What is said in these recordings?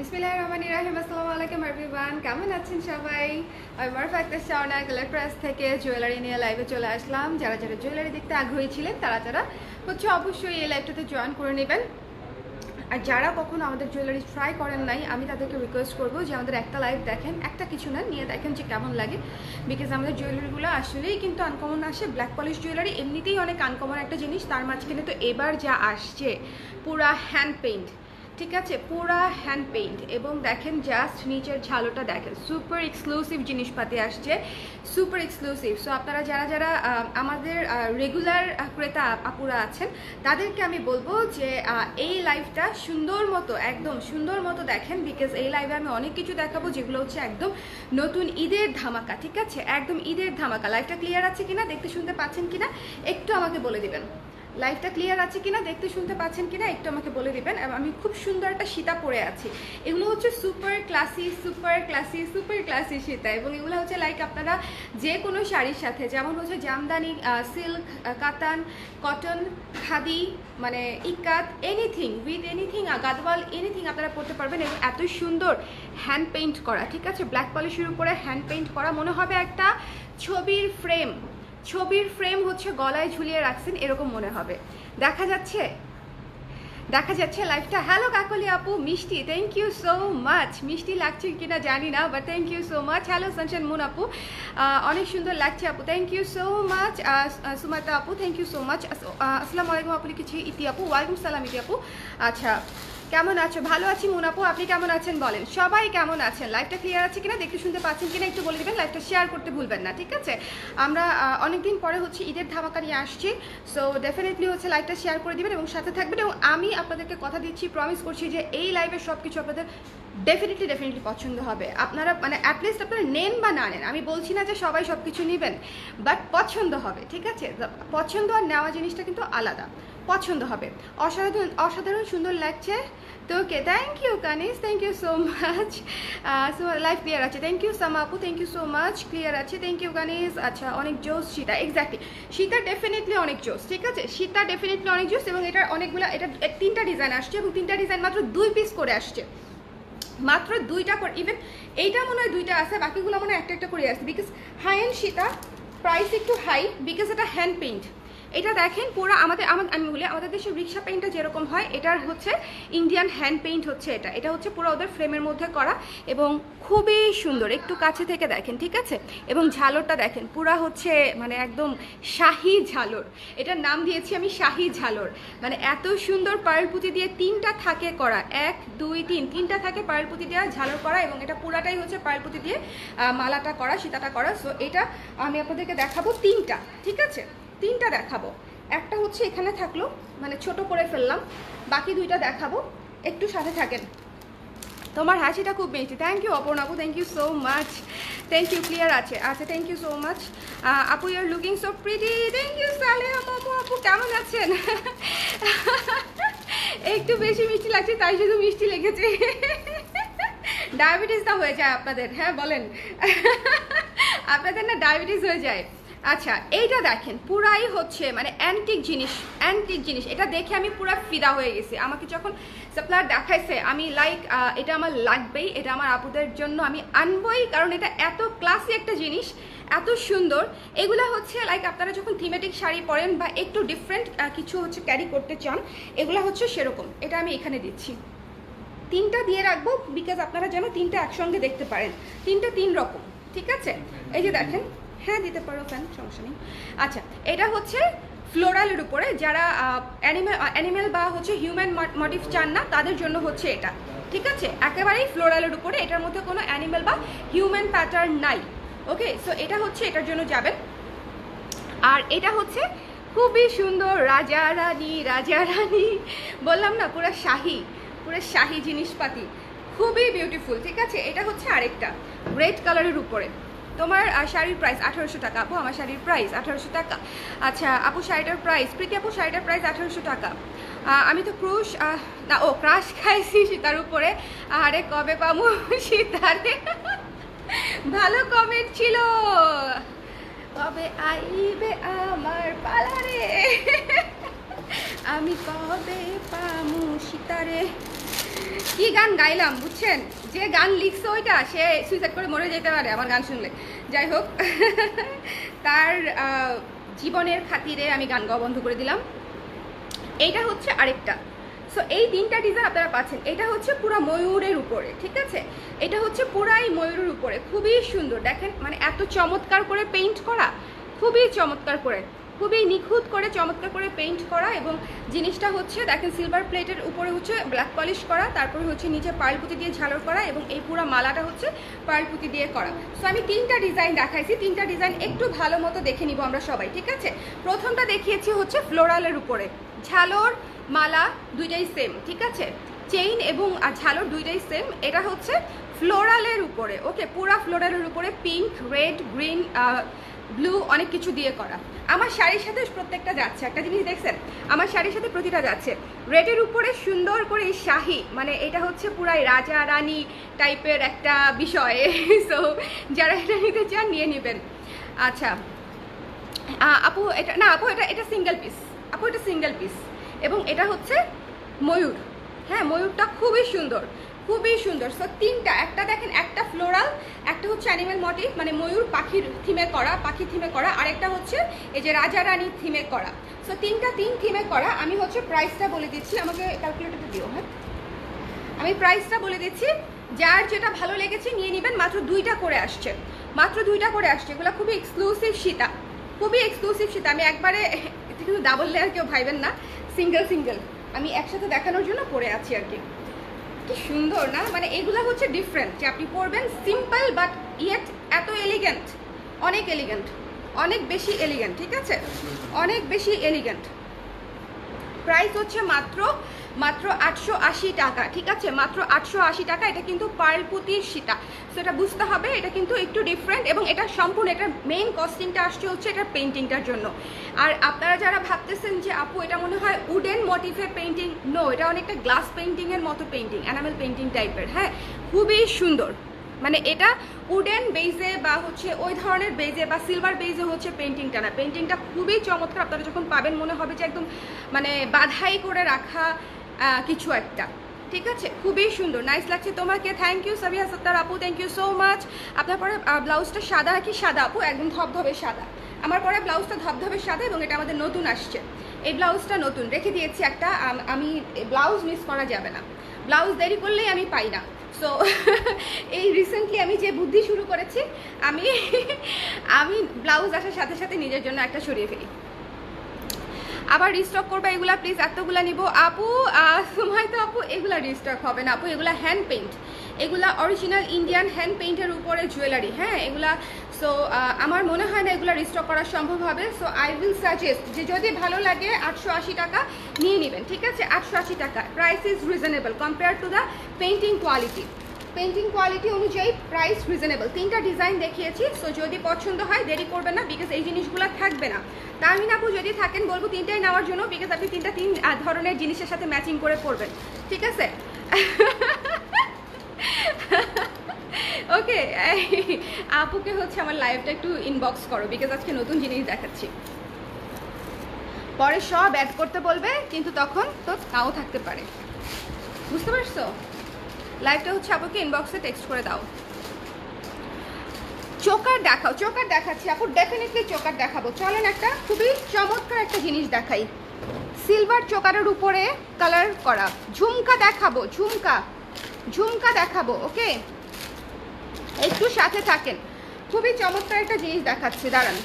বিসমিল্লাহির রহমানির রহিম। আসসালামু আলাইকুম এভরিওয়ান, কেমন আছেন সবাই? আমি মারফা আক্তার শাওনা কালেক্টরেস থেকে জুয়েলারি নিয়ে লাইভে চলে আসলাম। যারা যারা জুয়েলারি দেখতে আগ্রহী ছিলেন তারা যারা হচ্ছে অবশ্যই এই লাইভটাতে জয়েন করে নেবেন। আর যারা কখনো আমাদের জুয়েলারি ট্রাই করেন নাই, আমি তাদেরকে রিকোয়েস্ট করবো যে আমাদের একটা লাইভ দেখেন, একটা কিছু না নিয়ে দেখেন যে কেমন লাগে। বিকজ আমাদের জুয়েলারিগুলো আসলেই কিন্তু আনকমন আসে। ব্ল্যাক পলিশ জুয়েলারি এমনিতেই অনেক আনকমন একটা জিনিস, তার মাঝখানে তো এবার যা আসছে পুরা হ্যান্ড পেইন্ট, ঠিক আছে, পুরা হ্যান্ড পেইন্ট। এবং দেখেন জাস্ট নিচের ঝালোটা দেখেন, সুপার এক্সক্লুসিভ জিনিসপাতি আসছে, সুপার এক্সক্লুসিভ। সো আপনারা যারা যারা আমাদের রেগুলার ক্রেতা আপুরা আছেন তাদেরকে আমি বলবো যে এই লাইভটা সুন্দর মতো, একদম সুন্দর মতো দেখেন। বিকজ এই লাইভে আমি অনেক কিছু দেখাবো যেগুলো হচ্ছে একদম নতুন ঈদের ধামাকা, ঠিক আছে, একদম ঈদের ধামাকা। লাইভটা ক্লিয়ার আছে কিনা, দেখতে শুনতে পাচ্ছেন কিনা একটু আমাকে বলে দিবেন। লাইভটা ক্লিয়ার আছে কিনা, দেখতে শুনতে পাচ্ছেন কিনা একটু আমাকে বলে দিবেন। আমি খুব সুন্দর একটা সীতা পরে আছি। এগুলো হচ্ছে super classy, super classy, super classy Sita. এবং এগুলো হচ্ছে লাইক আপনারা যে কোনো শাড়ির সাথে, যেমন হচ্ছে জামদানি, সিল্ক, কাতান, কটন, খাদি, মানে ikat, anything with anything, Gadwal, anything আপনারা পড়তে পারবেন। এবং এত সুন্দর হ্যান্ড পেইন্ট করা, ঠিক আছে, ব্ল্যাক পলিশের উপরে হ্যান্ড পেইন্ট করা, মনে হবে একটা ছবির ফ্রেম, ছবির ফ্রেম হচ্ছে গলায় ঝুলিয়ে রাখছেন এরকম মনে হবে। দেখা যাচ্ছে, দেখা যাচ্ছে লাইভটা। হ্যালো কাকলি আপু, মিষ্টি, থ্যাংক ইউ সো মাচ। মিষ্টি লাগছে কিনা জানি না, but thank you so much. Hello Sunshine Moon আপু, অনেক সুন্দর লাগছে আপু, thank you so much. Sumata আপু, থ্যাংক ইউ সো মাচ। আসসালামু আলাইকুম আপু লিখেছি ইতি আপু, ওয়ালাইকুম সালাম ইতি আপু। আচ্ছা, কেমন আছো? ভালো আছি মুন আপু, আপনি কেমন আছেন বলেন? সবাই কেমন আছেন? লাইভটা ক্লিয়ার আছে কিনা, দেখতে শুনতে পাচ্ছেন কিনা একটু বলে দেবেন। লাইভটা শেয়ার করতে ভুলবেন না, ঠিক আছে। আমরা অনেকদিন পরে হচ্ছে ঈদের ধামাকা নিয়ে আসছি, সো ডেফিনেটলি হচ্ছে লাইভটা শেয়ার করে দিবেন এবং সাথে থাকবেন। এবং আমি আপনাদেরকে কথা দিচ্ছি, প্রমিস করছি যে এই লাইভের সব কিছু আপনাদের ডেফিনেটলি পছন্দ হবে। আপনারা মানে অ্যাটলিস্ট আপনারা নেন বা না নেন, আমি বলছি না যে সবাই সব কিছু নেবেন, বাট পছন্দ হবে, ঠিক আছে। পছন্দ আর নেওয়া জিনিসটা কিন্তু আলাদা, পছন্দ হবে। অসাধারণ অসাধারণ সুন্দর লাগছে তোকে, thank you Kanis, thank you so much. Live clear আছে, থ্যাংক ইউ সামা আপু, thank you so much, clear আছে, থ্যাংক ইউ কানিস। আচ্ছা, অনেক জোস সীতা, এক্স্যাক্টলি সীতা ডেফিনেটলি অনেক জোস, ঠিক আছে, সীতা ডেফিনেটলি অনেক জোস। এবং এটার অনেকগুলো, এটা 3টা ডিজাইন আসছে এবং 3টা ডিজাইন মাত্র 2 পিস করে আসছে, মাত্র 2টা করে। ইভেন এইটা মনে হয় 2টা আছে, বাকিগুলো মনে হয় একটা একটা করে আসছে। বিকজ হাই এন্ড সীতা প্রাইস একটু হাই, বিকজ এটা হ্যান্ড পেইন্ট। এটা দেখেন পুরো আমাদের আমি বলি আমাদের দেশের রিক্সা পেইন্টটা যেরকম হয়, এটার হচ্ছে ইন্ডিয়ান হ্যান্ড পেইন্ট হচ্ছে এটা। এটা হচ্ছে পুরো ওদের ফ্রেমের মধ্যে করা এবং খুবই সুন্দর, একটু কাছে থেকে দেখেন, ঠিক আছে। এবং ঝালরটা দেখেন, পুরা হচ্ছে মানে একদম শাহি ঝালর, এটার নাম দিয়েছি আমি শাহি ঝালর। মানে এত সুন্দর পার্ল পুঁতি দিয়ে 3টা থাকে করা, 1 2 3, 3টা থাকে পার্ল পুঁতি দেওয়া ঝালর করা। এবং এটা পুরাটাই হচ্ছে পার্ল পুঁতি দিয়ে মালাটা করা, সীতাটা করা। সো এটা আমি আপনাদেরকে দেখাবো 3টা, ঠিক আছে, 3টা দেখাবো। একটা হচ্ছে এখানে থাকলো, মানে ছোট করে ফেললাম, বাকি 2টা দেখাবো, একটু সাথে থাকেন। তোমার হাসিটা খুব মিষ্টি, থ্যাংক ইউ অপর্ণা আপু, thank you so much, thank you, clear আছে। আচ্ছা, থ্যাংক ইউ সো মাচ আপু, you are looking so pretty, thank you Saleha মামু আপু, কেমন আছেন? একটু বেশি মিষ্টি লাগছে তাই শুধু মিষ্টি লেগেছে। ডায়াবেটিস না হয়ে যায় আপনাদের? হ্যাঁ বলেন, আপনাদের না ডায়াবেটিস হয়ে যায়? আচ্ছা, এইটা দেখেন পুরাই হচ্ছে মানে অ্যান্টিক জিনিস, অ্যান্টিক জিনিস। এটা দেখে আমি পুরো ফিদা হয়ে গেছি। আমাকে যখন সাপ্লায়ার দেখাইছে আমি লাইক এটা আমার লাগবেই, এটা আমার আপুদের জন্য আমি আনবই, কারণ এটা এত ক্লাসি একটা জিনিস, এত সুন্দর। এগুলা হচ্ছে লাইক আপনারা যখন থিমেটিক শাড়ি পরেন বা একটু ডিফারেন্ট কিছু হচ্ছে ক্যারি করতে চান, এগুলা হচ্ছে সেরকম। এটা আমি এখানে দিচ্ছি, 3টা দিয়ে রাখবো, বিকজ আপনারা যেন 3টা একসঙ্গে দেখতে পারেন। 3টা 3 রকম, ঠিক আছে। এই যে দেখেন, হ্যাঁ দিতে পারো ফ্যান, সমস্যা নেই। আচ্ছা, এটা হচ্ছে ফ্লোরালের উপরে, যারা অ্যানিমেল বা হচ্ছে হিউম্যান মোটিভ চান না তাদের জন্য হচ্ছে এটা, ঠিক আছে, একেবারেই ফ্লোরালের উপরে, এটার মধ্যে কোনো অ্যানিমেল বা হিউম্যান প্যাটার্ন নাই। ওকে, সো এটা হচ্ছে এটার জন্য যাবেন। আর এটা হচ্ছে খুবই সুন্দর, রাজা রানী, রাজা রানী বললাম না, পুরো শাহী, পুরো শাহী জিনিসপাতি, খুবই বিউটিফুল, ঠিক আছে। এটা হচ্ছে আরেকটা রেড কালারের উপরে। তোমার শাড়ির প্রাইস 1800 টাকা আপু, আমার শাড়ির প্রাইস 1800 টাকা। আচ্ছা আপু, শাড়িটার প্রাইস, প্রীতি আপু শাড়িটার প্রাইস 1800 টাকা। আমি তো ক্রুশ না, ও ক্রাশ খাইছি সীতার উপরে। আরে কবে পামু সীতারে? ভালো কমেন্ট ছিল, কবে আইবে আমার পালারে, আমি কবে পামু সীতারে। কি গান গাইলাম বুঝছেন, যে গান লিখছে ওইটা সে সুইসাইড করে মরে যেতে পারে আমার গান শুনলে। যাই হোক তার জীবনের খাতিরে আমি গান গাওয়া বন্ধ করে দিলাম। এইটা হচ্ছে আরেকটা। সো এই তিনটা ডিজাইন আপনারা পাচ্ছেন। এটা হচ্ছে পুরো ময়ূরের উপরে, ঠিক আছে, এটা হচ্ছে পুরাই ময়ূরের উপরে, খুবই সুন্দর। দেখেন মানে এত চমৎকার করে পেইন্ট করা, খুবই চমৎকার করে, খুবই নিখুঁত করে চমৎকার করে পেইন্ট করা। এবং জিনিসটা হচ্ছে দেখেন সিলভার প্লেটের উপরে হচ্ছে ব্ল্যাক পলিশ করা, তারপরে হচ্ছে নিচে পার্ল পুঁতি দিয়ে ঝালর করা, এবং এই পুরো মালাটা হচ্ছে পার্ল পুঁতি দিয়ে করা। সো আমি তিনটা ডিজাইন দেখাইছি, তিনটা ডিজাইন একটু ভালো মতো দেখে নিব আমরা সবাই, ঠিক আছে। প্রথমটা দেখিয়েছি হচ্ছে ফ্লোরালের উপরে, ঝালর মালা দুইটাই সেম, ঠিক আছে, চেইন এবং ঝালর দুইটাই সেম। এটা হচ্ছে ফ্লোরালের উপরে, ওকে, পুরা ফ্লোরালের উপরে পিঙ্ক, রেড, গ্রিন, ব্লু অনেক কিছু দিয়ে করা। আমার শাড়ির সাথে প্রত্যেকটা যাচ্ছে, একটা জিনিস দেখছেন, আমার শাড়ির সাথে প্রতিটা যাচ্ছে। রেডের উপরে সুন্দর করে শাহি, মানে এটা হচ্ছে পুরাই রাজা রানী টাইপের একটা বিষয়। সো যারা এটা নিতে চান নিয়ে নেবেন। আচ্ছা আপু এটা না, আপু এটা এটা সিঙ্গেল পিস, আপু এটা সিঙ্গেল পিস। এবং এটা হচ্ছে ময়ূর, হ্যাঁ ময়ূরটা খুবই সুন্দর, খুবই সুন্দর। সো তিনটা, একটা দেখেন একটা ফ্লোরাল, একটা হচ্ছে অ্যানিমেল মোটিভ মানে ময়ূর পাখির থিমে করা, পাখির থিমে করা, আরেকটা হচ্ছে এই যে রাজা রানীর থিমে করা। সো তিনটা তিন থিমে করা। আমি হচ্ছে প্রাইসটা বলে দিচ্ছি, আমাকে ক্যালকুলেটরটা দিও। হ্যাঁ আমি প্রাইসটা বলে দিচ্ছি, যার যেটা ভালো লেগেছে নিয়ে নেবেন। মাত্র দুইটা করে আসছে, মাত্র দুইটা করে আসছে। এগুলো খুবই এক্সক্লুসিভ সীতা, খুবই এক্সক্লুসিভ সীতা। আমি একবারে কিন্তু ডাবল লেয়ার কেউ ভাইবেন না, সিঙ্গেল সিঙ্গেল আমি একসাথে দেখানোর জন্য পরে আছি আর কি। কি সুন্দর না, মানে এগুলা হচ্ছে ডিফারেন্ট, যে আপনি পরবেন সিম্পল বাট ইয়েট এত এলিগেন্ট, অনেক এলিগেন্ট, অনেক বেশি এলিগেন্ট, ঠিক আছে, অনেক বেশি এলিগেন্ট। প্রাইস হচ্ছে মাত্র মাত্র 880 টাকা, ঠিক আছে, মাত্র 880 টাকা। এটা কিন্তু পার্ল পুঁতির সীতা, সো এটা বুঝতে হবে, এটা কিন্তু একটু ডিফারেন্ট। এবং এটা সম্পূর্ণ, এটার মেইন কস্টিংটা আসছে হচ্ছে এটার পেইন্টিংটার জন্য। আর আপনারা যারা ভাবতেছেন যে আপু এটা মনে হয় উডেন মোটিফের পেইন্টিং, নো, এটা অনেকটা গ্লাস পেইন্টিংয়ের মতো পেইন্টিং, এনামেল পেইন্টিং টাইপের, হ্যাঁ খুবই সুন্দর। মানে এটা উডেন বেজে বা হচ্ছে ওই ধরনের বেজে বা সিলভার বেজে হচ্ছে পেইন্টিংটা না, পেইন্টিংটা খুবই চমৎকার। আপনারা যখন পাবেন মনে হবে যে একদম মানে বাধাই করে রাখা কিছু একটা, ঠিক আছে, খুবই সুন্দর, নাইস লাগছে তোমাকে। থ্যাংক ইউ সাবিহা সত্তার আপু, থ্যাংক ইউ সো মাচ। আপনার পরে ব্লাউজটা সাদা কি সাদা আপু, একদম ধবধবে সাদা। আমার পরে ব্লাউজটা ধবধবে সাদা এবং এটা আমাদের নতুন আসছে, এই ব্লাউজটা নতুন রেখে দিয়েছি একটা। আমি ব্লাউজ মিস করা যাবে না, ব্লাউজ দেরি করলেই আমি পাই না। সো এই রিসেন্টলি আমি যে বুদ্ধি শুরু করেছি, আমি আমি ব্লাউজ আসার সাথে সাথে নিজের জন্য একটা সরিয়ে ফেলি। আবার রিস্টক করবে এগুলা প্লিজ, এতগুলা নিব আপু। সময় তো আপু এগুলা রিস্টক হবে না আপু, এগুলা হ্যান্ড পেইন্ট, এগুলা অরিজিনাল ইন্ডিয়ান হ্যান্ড পেইন্টের উপরে জুয়েলারি, হ্যাঁ এগুলা। সো আমার মনে হয় না এগুলা রিস্টক করা সম্ভব হবে। সো আই উইল সাজেস্ট যে যদি ভালো লাগে 880 টাকা নিয়ে নেবেন, ঠিক আছে, 880 টাকা। Price is reasonable compare to the painting quality, painting quality অনুযায়ী প্রাইস রিজনেবল। তিনটা ডিজাইন দেখিয়েছি, সো যদি পছন্দ হয় দেরি করবেন না, বিকজ এই জিনিসগুলো থাকবে না। তাহমিন আপু যদি থাকেন বলবো তিনটাই নেওয়ার জন্য, বিকজ আপনি তিন ধরনের জিনিসের সাথে ম্যাচিং করে পরবেন, ঠিক আছে। ওকে আপুকে হচ্ছে আমার লাইভটা একটু ইনবক্স করো, বিকজ আজকে নতুন জিনিস দেখাচ্ছি। পরে সব অ্যাড করতে বলবে, কিন্তু তখন তো নাও থাকতে পারে, বুঝতে পারছো। লাইভটা হচ্ছে আপুকে ইনবক্সে টেক্সট করে দাও। চোকার দেখাও, চোকার দেখাচ্ছি আপু, ডেফিনেটলি চোকার দেখাবো। চলেন একটা খুবই চমৎকার একটা জিনিস দেখাই, সিলভার চোকারের উপরে কালার করা ঝুমকা দেখাবো, ঝুমকা ঝুমকা দেখাবো, ওকে একটু সাথে থাকেন। খুবই চমৎকার একটা জিনিস দেখাচ্ছি, দাঁড়ান,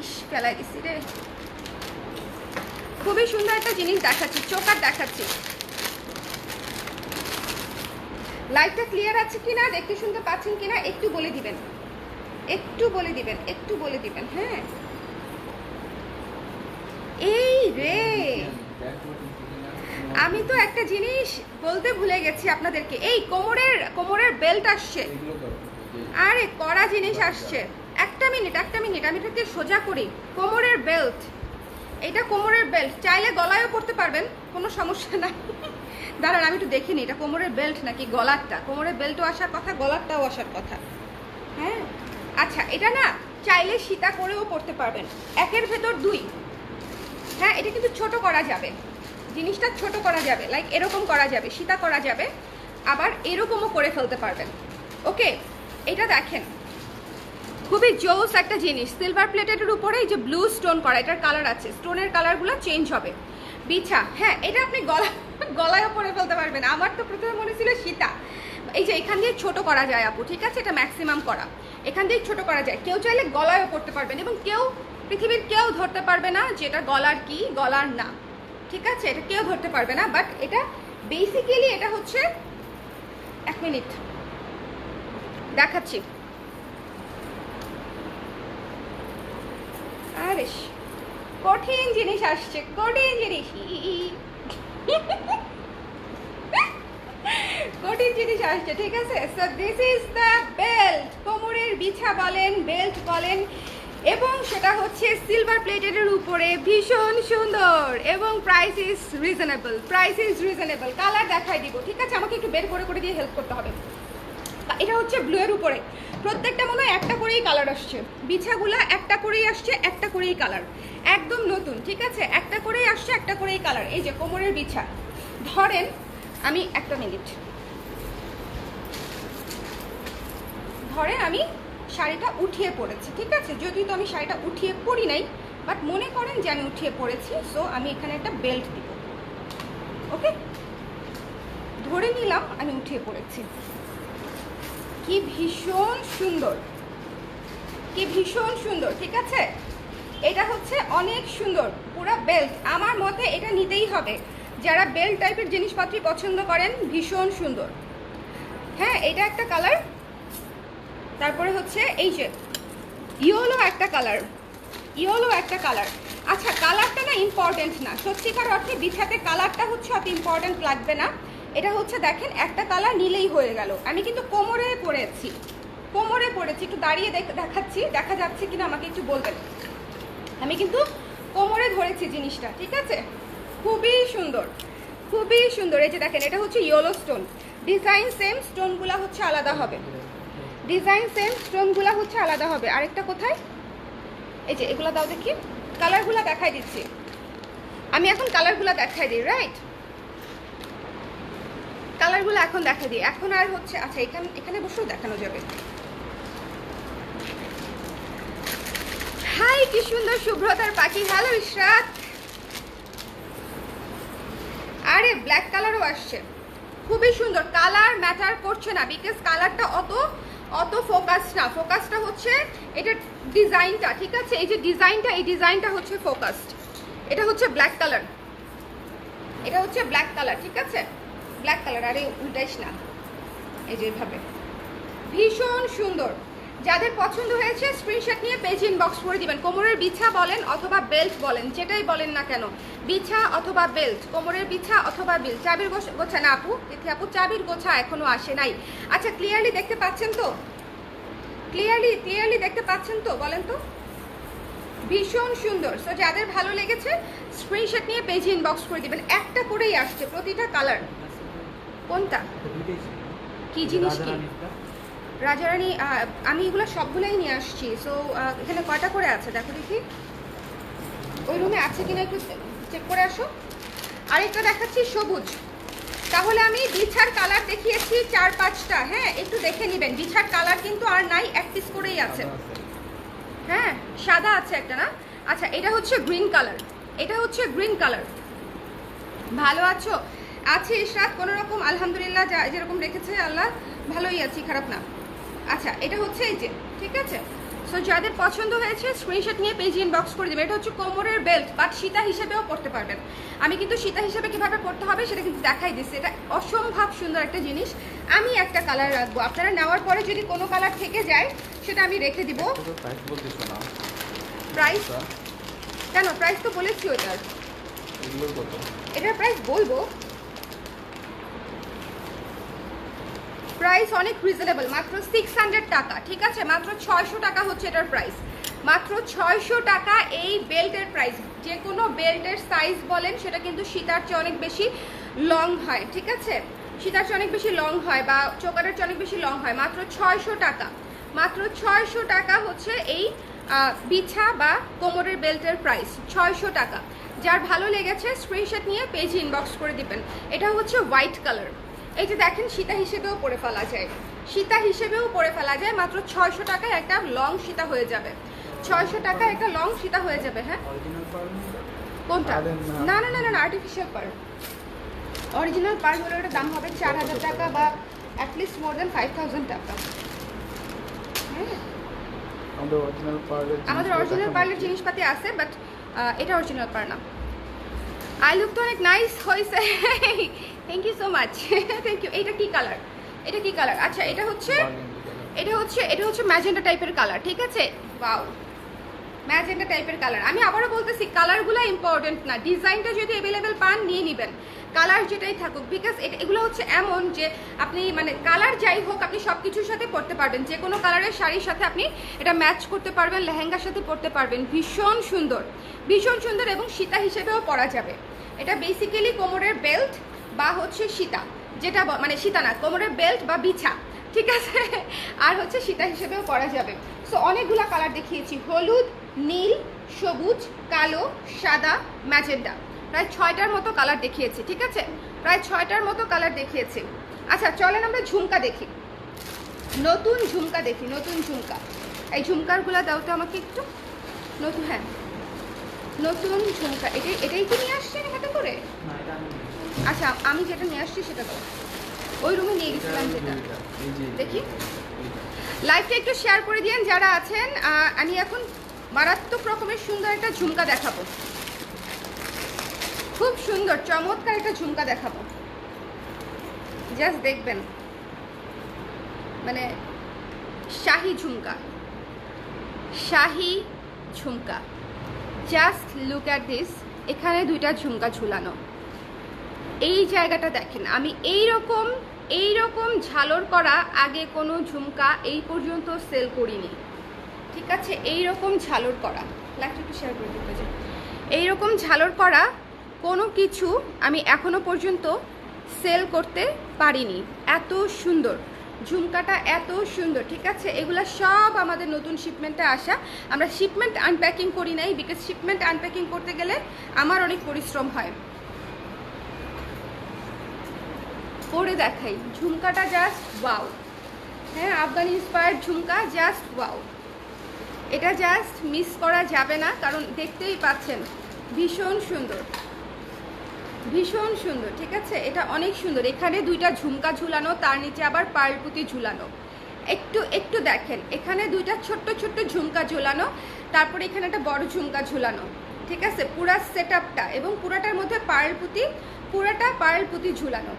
ইস ফেলাই দিচ্ছি রে। খুবই সুন্দর একটা জিনিস দেখাচ্ছি, চোকার দেখাচ্ছি। লাইটটা ক্লিয়ার আছে কিনা, দেখতে শুনতে পাচ্ছেন কিনা একটু বলে দিবেন, একটু বলে দিবেন, একটু বলে দিবেন। হ্যাঁ এই রে, আমি তো একটা জিনিস বলতে ভুলে গেছি আপনাদেরকে, এই কোমরের বেল্ট আসছে, আরে কড়া জিনিস আসছে। একটা মিনিট আমি এটাকে সোজা করি। কোমরের বেল্ট, এটা কোমরের বেল্ট, চাইলে গলায়ও পরতে পারবেন, কোনো সমস্যা নাই। দাঁড়ান আমি একটু দেখে নিই এটা কোমরের বেল্ট নাকি গলারটা। কোমরের বেল্টও আসার কথা, গলারটাও আসার কথা। হ্যাঁ আচ্ছা, এটা না চাইলে সীতা করেও পরতে পারবেন, একের ভেতর দুই। হ্যাঁ এটা কিন্তু ছোট করা যাবে, জিনিসটা ছোট করা যাবে, লাইক এরকম করা যাবে, সীতা করা যাবে, আবার এরকমও করে ফেলতে পারবেন। ওকে, এটা দেখেন খুবই জোস একটা জিনিস, সিলভার প্লেটের উপরে এই যে ব্লু স্টোন করা, এটার কালার আছে, স্টোনের কালারগুলো চেঞ্জ হবে। বিছা, হ্যাঁ এটা আপনি গলায়ও পরে ফেলতে পারবেন। আমার তো প্রথমে মনে ছিল সীতা, এই যে এখান দিয়ে ছোট করা যায় আপু, ঠিক আছে, এটা ম্যাক্সিমাম করা, এখান দিয়ে ছোট করা যায়, কেউ চাইলে গলায়ও পরতে পারবেন, এবং কেউ পৃথিবীর কেউ ধরতে পারবে না যে এটা গলার কি গলার না, ঠিক আছে, এটা কেউ ধরতে পারবে না। বাট এটা বেসিক্যালি এটা হচ্ছে, এক মিনিট দেখাচ্ছি, আরে কঠিন জিনিস আসছে, কঠিন জিনিস কঠিন জিনিস আসছে, ঠিক আছে। So this is the belt, কোমরের বিছা বলেন, বেল্ট বলেন, এবং সেটা হচ্ছে সিলভার প্লেটের উপরে, ভীষণ সুন্দর, এবং price is reasonable, price is reasonable. Colour দেখাই দিব, ঠিক আছে, আমাকে একটু বের করে দিয়ে হেল্প করতে হবে। এটা হচ্ছে ব্লু এর উপরে, প্রত্যেকটা মনে হয় একটা করেই কালার আসছে, বিছাগুলা একটা করেই আসছে, একটা করেই কালার, একদম নতুন, ঠিক আছে, একটা করেই আসছে, একটা করেই কালার। এই যে কোমরের বিছা, ধরেন আমি একটা মিনিট, ধরেন আমি শাড়িটা উঠিয়ে পড়েছি, ঠিক আছে, যদিও তো আমি শাড়িটা উঠিয়ে পরি নাই, বাট মনে করেন যে আমি উঠিয়ে পড়েছি, সো আমি এখানে একটা বেল্ট দিব। ওকে, ধরে নিলাম আমি উঠিয়ে পড়েছি, কি ভীষণ সুন্দর, কি ভীষণ সুন্দর, ঠিক আছে, এটা হচ্ছে অনেক সুন্দর পুরো বেল্ট। আমার মতে এটা নিতেই হবে, যারা বেল্ট টাইপের জিনিসপত্র পছন্দ করেন, ভীষণ সুন্দর। হ্যাঁ, এটা একটা কালার, তারপরে হচ্ছে এই যে ইয়েলো একটা কালার, ইয়েলো একটা কালার। আচ্ছা, কালারটা না ইম্পর্টেন্ট না, সত্যিকার অর্থে বিছাতে কালারটা হচ্ছে অত ইম্পর্টেন্ট লাগবে না। এটা হচ্ছে দেখেন একটা কালার নিলেই হয়ে গেল। আমি কিন্তু কোমরে পরেছি, কোমরে পরেছি, একটু দাঁড়িয়ে দেখাচ্ছি, দেখা যাচ্ছে কিনা আমাকে একটু বলবেন। আমি কিন্তু কোমরে ধরেছি জিনিসটা, ঠিক আছে, খুবই সুন্দর, খুবই সুন্দর। এই যে দেখেন, এটা হচ্ছে ইয়েলো স্টোন, ডিজাইন সেম, স্টোনগুলা হচ্ছে আলাদা হবে, ডিজাইন সেম, স্টোনগুলা হচ্ছে আলাদা হবে। আরেকটা কোথায়, এই যে এগুলা দাও দেখি, কালারগুলা দেখাই দিচ্ছি আমি, এখন কালারগুলা দেখাই দিই, রাইট, কালারগুলো এখন দেখা দিই, এখন আর হচ্ছে, আচ্ছা এখানে বসেও দেখানো যাবে। হাই, কি সুন্দর শুভ্রতার পাখি, হ্যালো ইশরাত। আরে ব্ল্যাক কালারও আসছে, খুবই সুন্দর, কালার ম্যাটার করছে না, বিকজ কালারটা অত ফোকাস না, ফোকাসটা হচ্ছে এটা ডিজাইনটা, ঠিক আছে, এই যে ডিজাইনটা, এই ডিজাইনটা হচ্ছে ফোকাসড। এটা হচ্ছে ব্ল্যাক কালার, এটা হচ্ছে ব্ল্যাক কালার, ঠিক আছে, ব্ল্যাক কালার। আরে উল্টাইস না, এই যে এভাবে, ভীষণ সুন্দর। যাদের পছন্দ হয়েছে স্ক্রিনশট নিয়ে পেজ ইনবক্স করে দিবেন। কোমরের বিছা বলেন অথবা বেল্ট বলেন, যেটাই বলেন না কেন, বিছা অথবা বেল্ট, কোমরের বিছা অথবা বেল্ট। চাবির গোছা না আপু, দেখি আপু চাবির গোছা এখনো আসে নাই। আচ্ছা, ক্লিয়ারলি দেখতে পাচ্ছেন তো, ক্লিয়ারলি দেখতে পাচ্ছেন তো, বলেন তো, ভীষণ সুন্দর। সো যাদের ভালো লেগেছে স্ক্রিনশট নিয়ে পেজ ইনবক্স করে দিবেন। একটা করেই আসছে প্রতিটা কালার। কোনটা, কি জিনিস, কি রাজারানী, আমি এগুলো সবগুলোই নিয়ে আসছি। সো এখানে কয়টা করে আছে দেখো দেখি, ওই রুমে আছে কিনা একটু চেক করে আসো। আরেকটা দেখাচ্ছি সবুজ, তাহলে আমি বিছার কালার দেখিয়েছি 4-5টা, হ্যাঁ একটু দেখে নেবেন। বিছার কালার কিন্তু আর নাই, এক পিস করেই আছে, হ্যাঁ সাদা আছে একটা না। আচ্ছা, এটা হচ্ছে গ্রিন কালার, এটা হচ্ছে গ্রিন কালার। ভালো আছো? আছি ইশরাত, কোনো রকম আলহামদুলিল্লাহ, যেরকম রেখেছে আল্লাহ, ভালোই আছি, খারাপ না। আচ্ছা, এটা হচ্ছে এই যে, ঠিক আছে। সো যাদের পছন্দ হয়েছে স্ক্রিনশট নিয়ে পেজ ইনবক্স করে দেবেন। এটা হচ্ছে কোমরের বেল্ট, বাট সীতা হিসেবেও পড়তে পারবেন। আমি কিন্তু সীতা হিসেবে কিভাবে পড়তে হবে সেটা কিন্তু দেখাই দিচ্ছি। এটা অসম্ভব সুন্দর একটা জিনিস। আমি একটা কালার রাখবো, আপনারা নেওয়ার পরে যদি কোনো কালার থেকে যায় সেটা আমি রেখে দিব। প্রাইস কেন, প্রাইস তো বলেছি ওটার, এটার প্রাইস বলবো, প্রাইস অনেক রিজনেবল, মাত্র 600 টাকা, ঠিক আছে, মাত্র 600 টাকা হচ্ছে এটার প্রাইস, মাত্র 600 টাকা এই বেল্টের প্রাইস। যে কোনো বেল্টের সাইজ বলেন সেটা কিন্তু সীতার চেয়ে অনেক বেশি লং হয়, ঠিক আছে, সীতার চেয়ে অনেক বেশি লং হয় বা চোকারের চেয়ে অনেক বেশি লং হয়। মাত্র 600 টাকা, মাত্র 600 টাকা হচ্ছে এই বিছা বা কোমরের বেল্টের প্রাইস, 600 টাকা। যার ভালো লেগেছে স্ক্রিনশট নিয়ে পেজে ইনবক্স করে দিবেন। এটা হচ্ছে হোয়াইট কালার। এই যে দেখেন সীতা হিসেবেও পরে ফেলা যায়, সীতা হিসেবেও পরে ফেলা যায়। মাত্র 600 টাকায় একটা লং সীতা হয়ে যাবে, 600 টাকায় একটা লং সীতা হয়ে যাবে। হ্যাঁ কোনটা? না না না না আর্টিফিশিয়াল পার্ল। অরিজিনাল পার্ল হলে ওটার দাম হবে 4000 টাকা বা অ্যাটলিস্ট মোর দেন 5000 টাকা। হ্যাঁ আমাদের অরিজিনাল পার্লের জিনিসপাতি আছে, বাট এটা অরিজিনাল পার্ল না। আই লুক তো অনেক নাইস হয়েছে, thank you so much, thank you. এটা কি কালার? এটা কি কালার? আচ্ছা এটা হচ্ছে ম্যাজেন্টা টাইপের কালার, ঠিক আছে? ওয়াও, ম্যাজেন্টা টাইপের কালার। আমি আবারও বলতেছি কালারগুলো ইম্পর্টেন্ট না, ডিজাইনটা যদি অ্যাভেলেবেল পান নিয়ে নেবেন, কালার যেটাই থাকুক। বিকজ এগুলো হচ্ছে এমন যে আপনি মানে কালার যাই হোক আপনি সব কিছুর সাথে পরতে পারবেন, যে কোনো কালারের শাড়ির সাথে আপনি এটা ম্যাচ করতে পারবেন, লেহেঙ্গার সাথে পরতে পারবেন। ভীষণ সুন্দর, ভীষণ সুন্দর এবং সীতা হিসেবেও পরা যাবে। এটা বেসিক্যালি কোমরের বেল্ট বা হচ্ছে সীতা, যেটা মানে সীতা না, কোমরের বেল্ট বা বিছা, ঠিক আছে? আর হচ্ছে সীতা হিসেবেও পরা যাবে। সো অনেকগুলো কালার দেখিয়েছি, হলুদ, নীল, সবুজ, কালো, সাদা, ম্যাজেন্টা, প্রায় 6টার মতো কালার দেখিয়েছি, ঠিক আছে? প্রায় 6টার মতো কালার দেখিয়েছি। আচ্ছা চলেন আমরা ঝুমকা দেখি, নতুন ঝুমকা দেখি, নতুন ঝুমকা। এই ঝুমকারগুলো দাও তো আমাকে একটু, নতুন, হ্যাঁ নতুন ঝুমকা। এটাই কি নিয়ে আসছেন হাতে করে? আচ্ছা আমি যেটা নিয়ে আসছি সেটা দাও, ওই রুমে নিয়ে গেছিলাম যেটা। দেখি লাইভটা একটু শেয়ার করে দিয়েন যারা আছেন। আমি এখন মারাত্মক রকমের সুন্দর একটা ঝুমকা দেখাবো, খুব সুন্দর চমৎকার একটা ঝুমকা দেখাবো, জাস্ট দেখবেন, মানে শাহি ঝুমকা, শাহি ঝুমকা। জাস্ট লুক অ্যাট দিস, এখানে 2টা ঝুমকা ঝুলানো। এই জায়গাটা দেখেন, আমি এইরকম ঝালর করা আগে কোনো ঝুমকা এই পর্যন্ত সেল করিনি, ঠিক আছে? এইরকম ঝালর করা, লাইকটা একটু শেয়ার করে দিতে চাই, এইরকম ঝালর করা কোনো কিছু আমি এখনো পর্যন্ত সেল করতে পারিনি। এত সুন্দর ঝুমকাটা, এত সুন্দর, ঠিক আছে? এগুলা সব আমাদের নতুন শিপমেন্টে আসা। আমরা শিপমেন্ট আনপ্যাকিং করি নাই, বিকজ শিপমেন্ট আনপ্যাকিং করতে গেলে আমার অনেক পরিশ্রম হয়। পরে দেখাই ঝুমকাটা, জাস্ট ওয়াও। হ্যাঁ আফগানি ইন্সপায়ার্ড ঝুমকা, জাস্ট ওয়াও। এটা জাস্ট মিস করা যাবে না, কারণ দেখতেই পাচ্ছেন ভীষণ সুন্দর, ভীষণ সুন্দর, ঠিক আছে? এটা অনেক সুন্দর। এখানে 2টা ঝুমকা ঝুলানো, তার নিচে আবার পার্লপুতি ঝুলানো। একটু দেখেন, এখানে 2টা ছোট্ট ছোট্ট ঝুমকা ঝুলানো, তারপরে এখানে একটা বড় ঝুমকা ঝুলানো, ঠিক আছে? পুরা সেট আপটা এবং পুরাটার মধ্যে পার্লপুতি, পুরাটা পার্লপুতি ঝুলানো,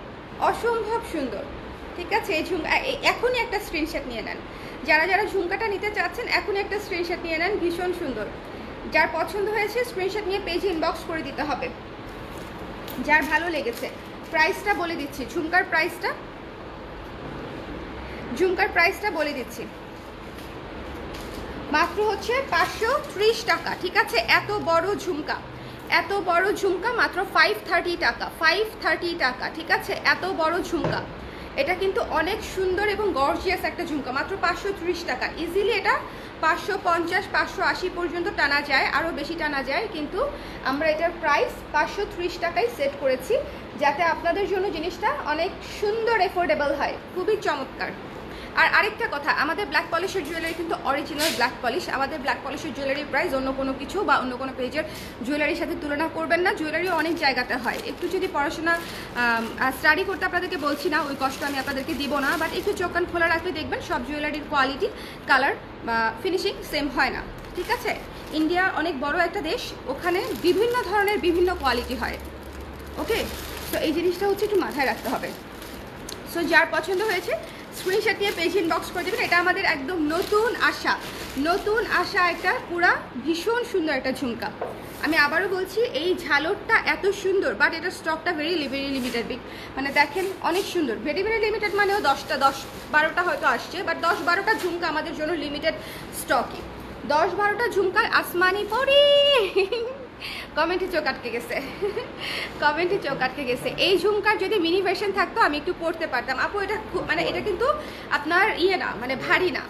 অসম্ভব সুন্দর, ঠিক আছে? এই ঝুমকা এখনই একটা স্ক্রিনশট নিয়ে নেন, যারা যারা ঝুমকাটা নিতে চাচ্ছেন এখনই একটা স্ক্রিনশট নিয়ে নেন। ভীষণ সুন্দর, যার পছন্দ হয়েছে স্ক্রিনশট নিয়ে পেজে ইনবক্স করে দিতে হবে, যার ভালো লেগেছে। প্রাইসটা বলে দিচ্ছি, ঝুমকার প্রাইসটা বলে দিচ্ছি, মাত্র হচ্ছে 530 টাকা, ঠিক আছে? এত বড় ঝুমকা মাত্র 530 টাকা, 530 টাকা, ঠিক আছে? এত বড় ঝুমকা, এটা কিন্তু অনেক সুন্দর এবং গর্জিয়াস একটা ঝুমকা, মাত্র 530 টাকা। ইজিলি এটা 550 580 পর্যন্ত টানা যায়, আরও বেশি টানা যায়, কিন্তু আমরা এটার প্রাইস 530 টাকায় সেট করেছি, যাতে আপনাদের জন্য জিনিসটা অনেক সুন্দর এফোর্ডেবল হয়। খুবই চমৎকার। আর আরেকটা কথা, আমাদের ব্ল্যাক পলিশের জুয়েলারি কিন্তু অরিজিনাল ব্ল্যাক পলিশ। আমাদের ব্ল্যাক পলিশের জুয়েলারির প্রাইস অন্য কোনো কিছু বা অন্য কোনো পেজের জুয়েলারির সাথে তুলনা করবেন না। জুয়েলারি অনেক জায়গাতে হয়, একটু যদি পড়াশোনা স্টাডি করতে আপনাদেরকে বলছি না, ওই কষ্ট আমি আপনাদেরকে দিব না, বাট একটু চোখ কান খোলা রাখলে দেখবেন সব জুয়েলারির কোয়ালিটি, কালার বা ফিনিশিং সেম হয় না, ঠিক আছে? ইন্ডিয়া অনেক বড় একটা দেশ, ওখানে বিভিন্ন ধরনের বিভিন্ন কোয়ালিটি হয়, ওকে? তো এই জিনিসটা হচ্ছে একটু মাথায় রাখতে হবে। সো যার পছন্দ হয়েছে স্ক্রিনশট নিয়ে পেজ ইনবক্স করে দেবেন। এটা আমাদের একদম নতুন আসা একটা পুরা ভীষণ সুন্দর একটা ঝুমকা। আমি আবারও বলছি, এই ঝালরটা এত সুন্দর, বাট এটা স্টকটা ভেরি লিমিটেড, মানে দেখেন অনেক সুন্দর। ভেরি লিমিটেড মানেও 10-12টা হয়তো আসছে, বাট 10-12টা ঝুমকা আমাদের জন্য লিমিটেড স্টকই। 10-12টা ঝুমকার আসমানি পরি কমেন্টে চোখ আটকে গেছে। এই ঝুমকার যদি মিনি ভার্সন থাকতো আমি একটু পড়তে পারতাম। আপু এটা মানে এটা কিন্তু আপনার ইয়ে না, মানে ভারী না,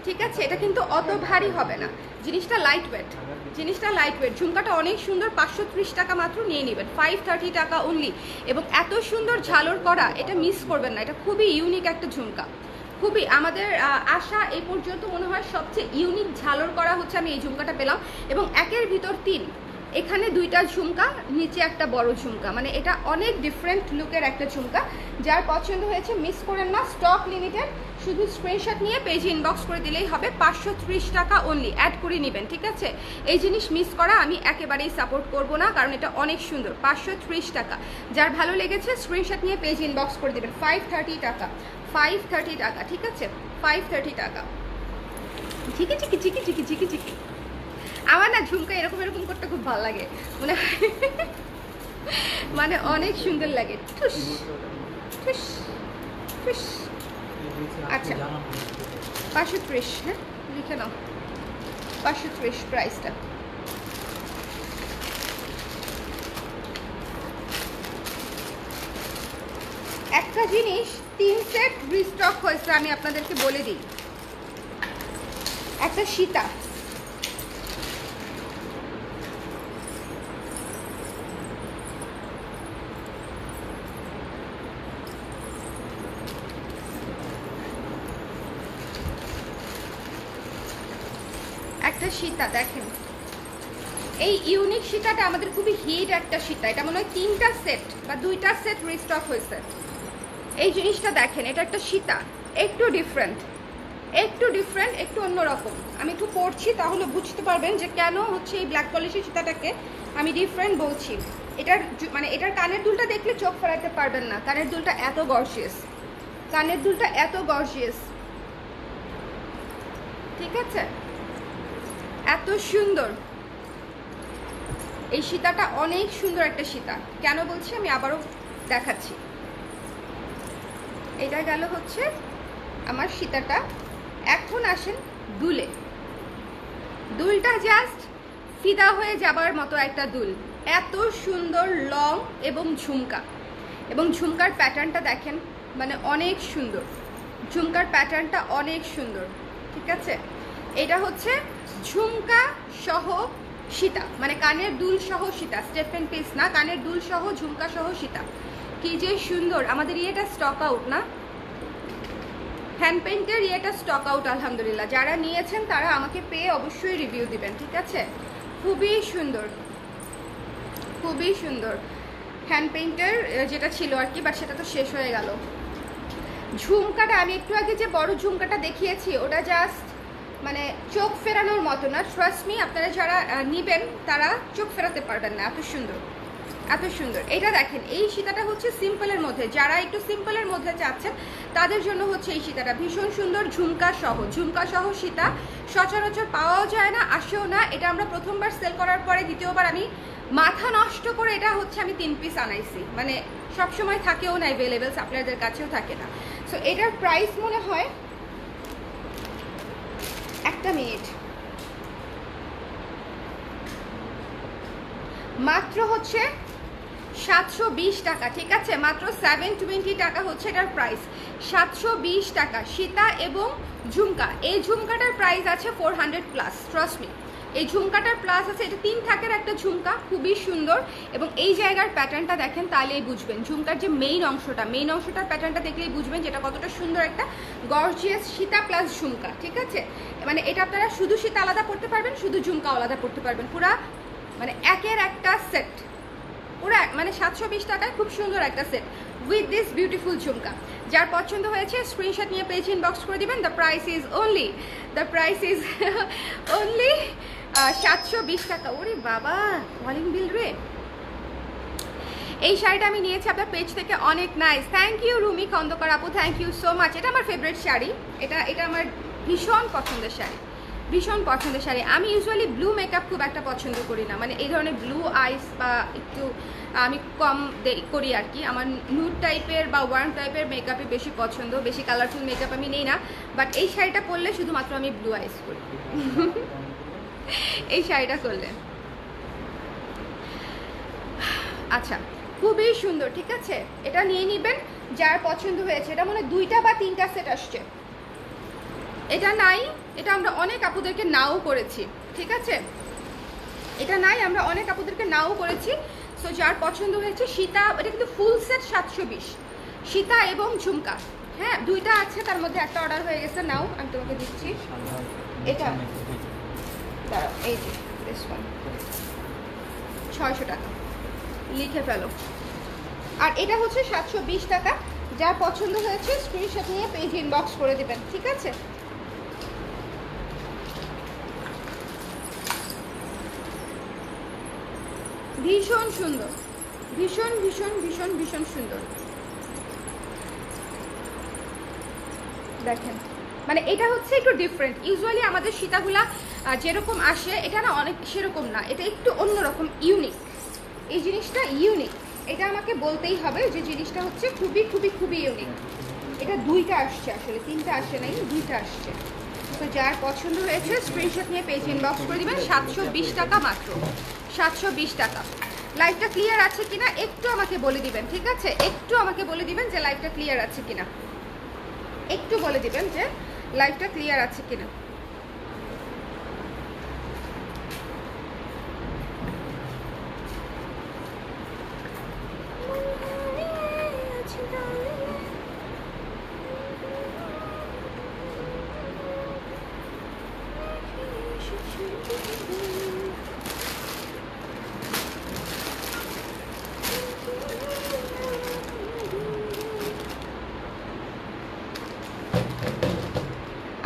ঠিক আছে, এটা কিন্তু অত ভারী হবে না, জিনিসটা লাইট ওয়েট, জিনিসটা লাইট ওয়েট। ঝুমকাটা অনেক সুন্দর, 530 টাকা মাত্র নিয়ে নেবেন, 530 টাকা অনলি। এবং এত সুন্দর ঝালর করা, এটা মিস করবেন না, এটা খুবই ইউনিক একটা ঝুমকা, খুবই আমাদের আশা এই পর্যন্ত মনে হয় সবচেয়ে ইউনিক ঝালর করা হচ্ছে আমি এই ঝুমকাটা পেলাম। এবং একের ভিতর 3, এখানে 2টা ঝুমকা, নিচে একটা বড় ঝুমকা, মানে এটা অনেক ডিফারেন্ট লুকের একটা ঝুমকা। যার পছন্দ হয়েছে মিস করেন না, স্টক লিমিটেড, শুধু স্ক্রিনশট নিয়ে পেজে ইনবক্স করে দিলেই হবে, 530 টাকা অনলি, অ্যাড করে নেবেন, ঠিক আছে। এই জিনিস মিস করা আমি একেবারেই সাপোর্ট করব না, কারণ এটা অনেক সুন্দর, 530 টাকা। যার ভালো লেগেছে স্ক্রিনশট নিয়ে পেজে ইনবক্স করে দেবেন, 530 টাকা, 530 টাকা, ঠিক আছে, 530 টাকা। ঝিকি ঝিকি ঝিকি ঝিকি ঝিকি ঝিকি। আমার না ঝুমকা এরকম এরকম করতে খুব ভালো লাগে, মানে মানে অনেক সুন্দর লাগে, ঠুস ঠুস ঠুস। আচ্ছা 530, হ্যাঁ লিখে নাও, 530 প্রাইসটা। একটা জিনিস 3 সেট রিস্টক হয়েছে, আমি আপনাদেরকে বলে দিই। একটা সীতা, একটা সীতা দেখেন, এই ইউনিক সীতাটা আমাদের খুবই হিট একটা সীতা, এটা মনে হয় 3টা সেট বা 2টা সেট রিস্টক হয়েছে। এই জিনিসটা দেখেন, এটা একটা সীতা, একটু ডিফারেন্ট, একটু ডিফারেন্ট, একটু অন্যরকম। আমি একটু পড়ছি তাহলে বুঝতে পারবেন যে কেন হচ্ছে এই ব্ল্যাক পলিশের সীতাটাকে আমি ডিফারেন্ট বলছি। এটার মানে এটার কানের দুলটা দেখলে চোখ ফেরাতে পারবেন না, কানের দুলটা এত গর্জিয়াস, কানের দুলটা এত গর্জিয়াস, ঠিক আছে, এত সুন্দর। এই সীতাটা অনেক সুন্দর একটা সীতা, কেন বলছি আমি আবারও দেখাচ্ছি। এটা গেল হচ্ছে আমার সীতাটা। এখন আসেন দুলে, দুলটা জাস্ট ফিদা হয়ে যাবার মতো একটা দুল, এত সুন্দর লং এবং ঝুমকা, এবং ঝুমকার প্যাটার্নটা দেখেন, মানে অনেক সুন্দর, ঝুমকার প্যাটার্নটা অনেক সুন্দর, ঠিক আছে। এটা হচ্ছে ঝুমকা সহ সীতা, মানে কানের দুল সহ সীতা, স্টেপেন পিস না, কানের দুল সহ ঝুমকা সহ সীতা, কি যে সুন্দর। আমাদের ইয়েটা স্টক আউট না, হ্যান্ড পেইন্টের ইয়েটা স্টক আউট আলহামদুলিল্লাহ। যারা নিয়েছেন তারা আমাকে পেয়ে অবশ্যই রিভিউ দিবেন, ঠিক আছে। খুবই সুন্দর, খুবই সুন্দর হ্যান্ড পেইন্টের যেটা ছিল আর কি, বাট সেটা তো শেষ হয়ে গেল। ঝুমকাটা আমি একটু আগে যে বড় ঝুমকাটা দেখিয়েছি, ওটা জাস্ট মানে চোখ ফেরানোর মতো না, ট্রাস্ট মি, আপনারা যারা নিবেন তারা চোখ ফেরাতে পারবেন না, এত সুন্দর, এত সুন্দর। এটা দেখেন, এই সীতাটা হচ্ছে সিম্পলের মধ্যে, যারা একটু সিম্পলের মধ্যে চাচ্ছেন তাদের জন্য হচ্ছে এই সীতাটা ভীষণ সুন্দর, ঝুমকা সহ, ঝুমকা সহ সীতা সচরাচর পাওয়াও যায় না, আসেও না। এটা আমরা প্রথমবার সেল করার পরে দ্বিতীয়বার আমি মাথা নষ্ট করে এটা হচ্ছে আমি 3 পিস আনাইছি, মানে সবসময় থাকেও না অ্যাভেলেবেল, আপনাদের কাছেও থাকে না। সো এটার প্রাইস মনে হয়, একটা মিনিট, মাত্র হচ্ছে 720 টাকা, ঠিক আছে, মাত্র 720 টাকা হচ্ছে এটার প্রাইস, 720 টাকা। সীতা এবং ঝুমকা, এই ঝুমকাটার প্রাইস আছে 400 প্লাস, ট্রাস্ট মি, এই ঝুমকাটার প্লাস আছে। এটা 3 থাকের একটা ঝুমকা, খুবই সুন্দর, এবং এই জায়গার প্যাটার্নটা দেখেন তাহলেই বুঝবেন, ঝুমকার যে মেইন অংশটা, মেইন অংশটার প্যাটার্নটা দেখলেই বুঝবেন যেটা কতটা সুন্দর একটা গর্জিয়াস সীতা প্লাস ঝুমকা, ঠিক আছে। মানে এটা আপনারা শুধু সীতা আলাদা পড়তে পারবেন, শুধু ঝুমকা আলাদা পড়তে পারবেন, পুরা মানে একের একটা সেট, পুরা মানে 720 টাকায় খুব সুন্দর একটা সেট উইথ দিস বিউটিফুল ঝুমকা। যার পছন্দ হয়েছে স্ক্রিনশট নিয়ে পেজ ইনবক্স করে দিবেন। দ্য প্রাইস ইজ অনলি 720 টাকা। ওরে বাবা, কলিং বিল রে। এই শাড়িটা আমি নিয়েছি আপনার পেজ থেকে, অনেক nice, thank you Rumi Khandakar আপু, থ্যাংক ইউ সো মাচ। এটা আমার ফেভারিট শাড়ি, এটা আমার ভীষণ পছন্দের শাড়ি, ভীষণ পছন্দের শাড়ি। আমি ইউজুয়ালি ব্লু মেকআপ খুব একটা পছন্দ করি না, মানে এই ধরনের ব্লু আইস বা একটু আমি কম করি আর কি। আমার নুড টাইপের বা ওয়ার্ম টাইপের মেকআপই বেশি পছন্দ, বেশি কালারফুল মেকআপ আমি নেই না। বাট এই শাড়িটা পরলে শুধুমাত্র আমি ব্লু আইস করি এই শাড়িটা করলে। আচ্ছা, খুবই সুন্দর, ঠিক আছে, এটা নিয়ে নেবেন যার পছন্দ হয়েছে। এটা মনে হয় 2টা বা 3টা সেট আসছে, এটা নাই এটা আমরা অনেক আপুদেরকে নাও করেছি, ঠিক আছে? এটা নাই, আমরা অনেক আপুদেরকে নাও করেছি। সো যার পছন্দ হয়েছে সীতা, এটা কিন্তু ফুল সেট 720, সীতা এবং ঝুমকা, হ্যাঁ দুইটা আছে, তার মধ্যে একটা অর্ডার হয়ে গেছে। নাও আমি তোমাকে দিচ্ছি এটা, দাঁড়াও, এই যে দিস ওয়ান 600 টাকা, লিখে ফেলো। আর এটা হচ্ছে 720 টাকা। যার পছন্দ হয়েছে স্ক্রিনশট নিয়ে পেজ ইনবক্স করে দিবেন, ঠিক আছে? ভীষণ সুন্দর, ভীষণ ভীষণ ভীষণ ভীষণ সুন্দর। দেখেন, মানে এটা হচ্ছে একটু ডিফারেন্ট। ইউজুয়ালি আমাদের সীতাগুলা যেরকম আসে, এটা না অনেক সেরকম না, এটা একটু অন্যরকম, ইউনিক। এই জিনিসটা ইউনিক, এটা আমাকে বলতেই হবে যে জিনিসটা হচ্ছে খুবই খুবই খুবই ইউনিক। এটা দুইটা আসছে, আসলে তিনটা আসে নাই, দুইটা আসছে। তো যার পছন্দ হয়েছে স্ক্রিনশট নিয়ে পেজ ইনবক্স করে দিবেন। 720 টাকা মাত্র, 720 টাকা। লাইভটা ক্লিয়ার আছে কিনা একটু আমাকে বলে দিবেন, ঠিক আছে? একটু আমাকে বলে দিবেন যে লাইভটা ক্লিয়ার আছে কিনা, একটু বলে দিবেন যে লাইভটা ক্লিয়ার আছে কিনা।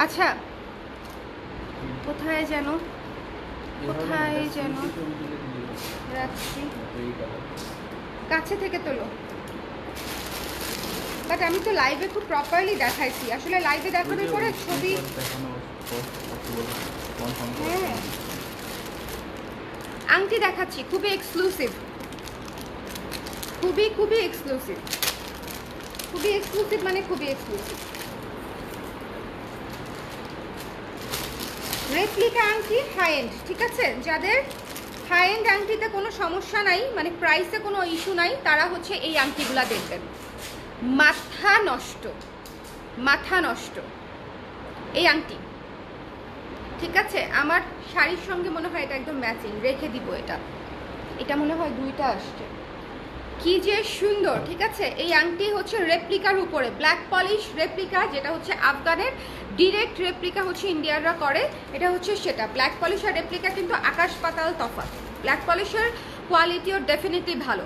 আচ্ছা, কোথায় যেন রাখছি, কাছে থেকে তোলো। বাট আমি তো লাইভে খুব প্রপারলি দেখাইছি, আসলে লাইভে দেখানোর পরে ছবি, হ্যাঁ আংটি দেখাচ্ছি, খুবই এক্সক্লুসিভ, খুবই খুবই এক্সক্লুসিভ, খুবই এক্সক্লুসিভ, মানে খুবই এক্সক্লুসিভ। রেপ্লিকা আংটি হাই এন্ড, ঠিক আছে? যাদের হাই এন্ড আংটিতে কোনো সমস্যা নাই, মানে প্রাইসে কোনো ইস্যু নাই, তারা হচ্ছে এই আংটিগুলা দেখবেন। মাথা নষ্ট, মাথা নষ্ট এই আংটি, ঠিক আছে? আমার শাড়ির সঙ্গে মনে হয় এটা একদম ম্যাচিং, রেখে দিব এটা। এটা মনে হয় দুইটা আসছে, কি যে সুন্দর, ঠিক আছে? এই আংটি হচ্ছে রেপ্লিকার উপরে, ব্ল্যাক পলিশ রেপ্লিকা, যেটা হচ্ছে আফগানের ডিরেক্ট রেপ্লিকা হচ্ছে ইন্ডিয়ানরা করে, এটা হচ্ছে সেটা। ব্ল্যাক পলিশ আর রেপ্লিকা কিন্তু আকাশ পাতাল তফাৎ। ব্ল্যাক পলিশের কোয়ালিটিও ডেফিনেটলি ভালো,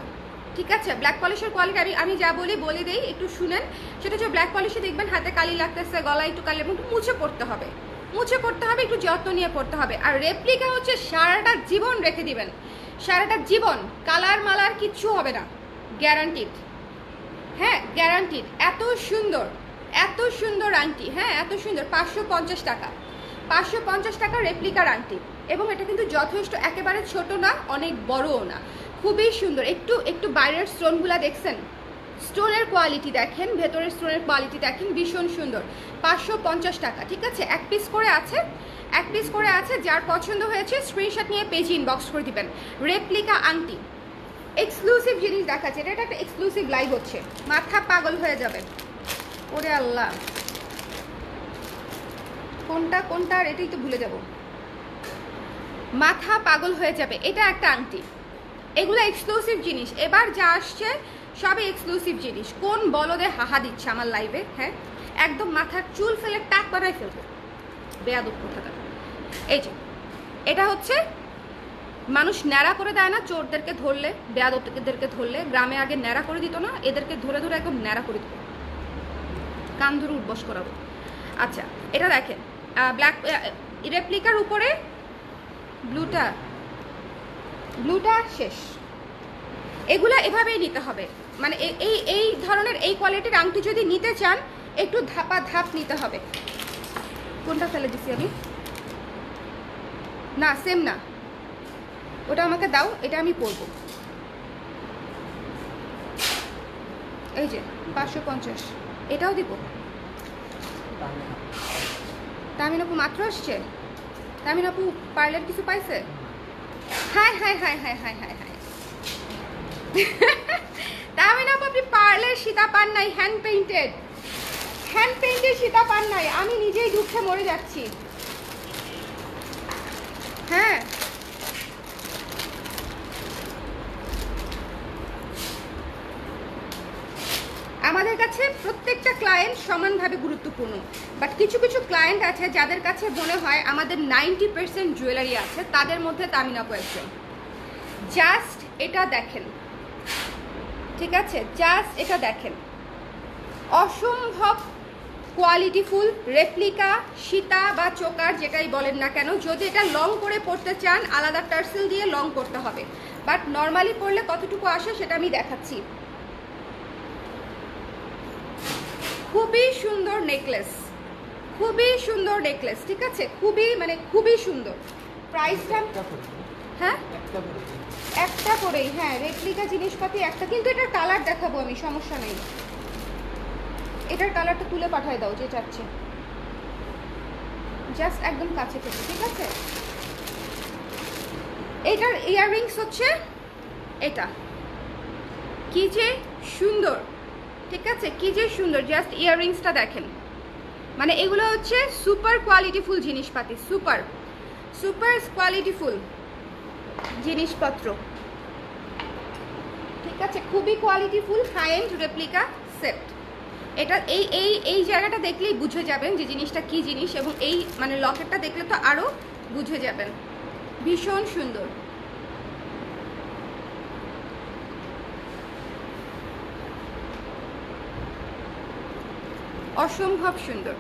ঠিক আছে? ব্ল্যাক পলিশের কোয়ালিটি আমি যা বলে দেই, একটু শুনেন। সেটা হচ্ছে ব্ল্যাক পলিশে দেখবেন হাতে কালি লাগতেছে, গলায় একটু কালি, একটু মুছে পড়তে হবে, মুছে পড়তে হবে, একটু যত্ন নিয়ে পড়তে হবে। আর রেপ্লিকা হচ্ছে সারাটা জীবন রেখে দিবেন, সারাটা জীবন, কালার মালার কিচ্ছু হবে না, গ্যারান্টিড, হ্যাঁ গ্যারান্টিড। এত সুন্দর, এত সুন্দর আংটি, হ্যাঁ এত সুন্দর। 550 টাকা, 550 টাকা রেপ্লিকার আংটি। এবং এটা কিন্তু যথেষ্ট, একেবারে ছোট না, অনেক বড়ও না, খুবই সুন্দর। একটু একটু বাইরের স্টোনগুলা দেখছেন, স্টোনের কোয়ালিটি দেখেন, ভেতরের স্টোনের কোয়ালিটি দেখেন, ভীষণ সুন্দর। 550 টাকা, ঠিক আছে? এক পিস করে আছে, এক পিস করে আছে। যার পছন্দ হয়েছে স্ক্রিনশট নিয়ে পেজ ইনবক্স করে দিবেন। রেপ্লিকা আংটি, এক্সক্লুসিভ জিনিস দেখাচ্ছে, এটা একটা এক্সক্লুসিভ লাইভ হচ্ছে, মাথা পাগল হয়ে যাবে। ওরে আল্লাহ, কোনটা কোনটা আর এটাই তো ভুলে যাব, মাথা পাগল হয়ে যাবে। এটা একটা আংটি, এগুলো এক্সক্লুসিভ জিনিস। এবার যা আসছে সবই এক্সক্লুসিভ জিনিস। কোন বলদে হাহা দিচ্ছে আমার লাইভে, হ্যাঁ একদম মাথার চুল ফেলে টাক বানায় ফেলবো, বেয়াদব কোথাকার। এই যে এটা হচ্ছে, মানুষ ন্যাড়া করে দেয় না চোরদেরকে ধরলে, বেয়াদবদেরকে ধরলে। গ্রামে আগে ন্যাড়া করে দিত না, এদেরকে ধরে ধরে একদম ন্যাড়া করে দিত, কান ধরে উঠবস করাবো। আচ্ছা এটা দেখেন, ব্ল্যাক রেপ্লিকার উপরে ব্লুটা, ব্লুটা শেষ। এগুলা এভাবেই নিতে হবে, মানে এই এই ধরনের এই কোয়ালিটির আংটি যদি নিতে চান একটু ধাপা ধাপ নিতে হবে। কোনটা ফেলে দিছি আমি? না সেম না, ওটা আমাকে দাও, এটা আমি পরবো। এই যে 550, এটাও দিব। তামিন আপু মাত্র আসছে, তামিন আপু পার্লার কিছু পাইছে? Hi hi hi hi hi hi hi Tamin আপু আপনি পার্লার সীতা পান নাই, হ্যান্ড পেইন্টেড, হ্যান্ড পেইন্টেড সীতা পান নাই। আমি নিজেই দুঃখে মরে যাচ্ছি, হ্যাঁ আমাদের কাছে প্রত্যেকটা ক্লায়েন্ট সমানভাবে গুরুত্বপূর্ণ, বাট কিছু কিছু ক্লায়েন্ট আছে যাদের কাছে মনে হয় আমাদের 90% জুয়েলারি আছে, তাদের মধ্যে তামিনা কয়েকজন। জাস্ট এটা দেখেন, ঠিক আছে, জাস্ট এটা দেখেন, অসম্ভব কোয়ালিটিফুল রেপ্লিকা সীতা বা চোকার যেটাই বলেন না কেন। যদি এটা লং করে পড়তে চান আলাদা টার্সেল দিয়ে লং করতে হবে, বাট নর্মালি পড়লে কতটুকু আসে সেটা আমি দেখাচ্ছি। খুবই সুন্দর নেকলেস, খুবই সুন্দর নেকলেস, ঠিক আছে, খুবই মানে খুবই সুন্দর। প্রাইসটা হ্যাঁ একটা করেই, হ্যাঁ রেপ্লিকা জিনিসপাতি একটা, কিন্তু এটার কালার দেখাবো আমি, সমস্যা নেই। এটার কালারটা তুলে পাঠায় দাও যে চাচ্ছে, জাস্ট একদম কাছে থেকে, ঠিক আছে। এটার ইয়াররিংস হচ্ছে এটা, কি যে সুন্দর, ঠিক আছে, কি যে সুন্দর, জাস্ট ইয়াররিংসটা দেখেন। মানে এগুলো হচ্ছে সুপার কোয়ালিটিফুল জিনিসপাতি, সুপার সুপার কোয়ালিটিফুল জিনিসপত্র, ঠিক আছে, খুবই কোয়ালিটিফুল হাই এন্ড রেপ্লিকা সেট। এটা এই এই এই জায়গাটা দেখলেই বুঝে যাবেন যে জিনিসটা কি জিনিস, এবং এই মানে লকেটটা দেখলে তো আরও বুঝে যাবেন। ভীষণ সুন্দর, অসম্ভব সুন্দর।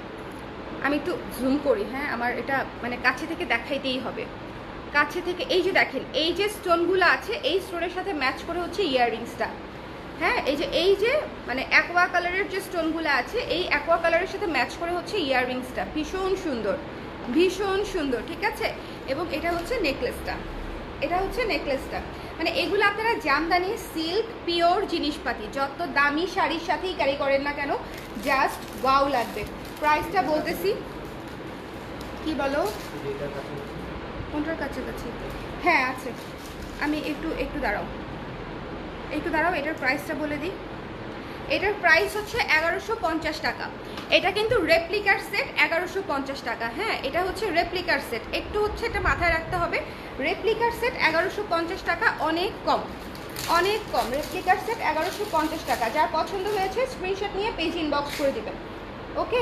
আমি একটু জুম করি, হ্যাঁ আমার এটা মানে কাছে থেকে দেখাইতেই হবে, কাছে থেকে। এই যে দেখেন, এই যে স্টোনগুলো আছে এই স্টোনের সাথে ম্যাচ করে হচ্ছে ইয়াররিংসটা, হ্যাঁ এই যে মানে অ্যাকোয়া কালারের যে স্টোনগুলো আছে এই অ্যাকোয়া কালারের সাথে ম্যাচ করে হচ্ছে ইয়াররিংসটা, ভীষণ সুন্দর, ভীষণ সুন্দর, ঠিক আছে। এবং এটা হচ্ছে নেকলেসটা, এটা হচ্ছে নেকলেসটা। মানে এগুলো আপনারা জামদানি সিল্ক পিওর জিনিসপাতি, যত দামি শাড়ির সাথেই ক্যারি করেন না কেন জাস্ট ওয়াও লাগবে। প্রাইসটা বলতেছি, কি বলো কোনটার কাছাকাছি? হ্যাঁ আছে, আমি একটু একটু দাঁড়াও, একটু দাঁড়াও, এটার প্রাইসটা বলে দিই। এটার প্রাইস হচ্ছে 1150 টাকা। এটা কিন্তু রেপ্লিকার সেট, 1150 টাকা। হ্যাঁ এটা হচ্ছে রেপ্লিকার সেট, একটু হচ্ছে এটা মাথায় রাখতে হবে। রেপ্লিকার সেট 1150 টাকা, অনেক কম, অনেক কম। রেপ্লিকার সেট 1150 টাকা। যার পছন্দ হয়েছে স্ক্রিনশট নিয়ে পেজ ইনবক্স করে দিবেন, ওকে।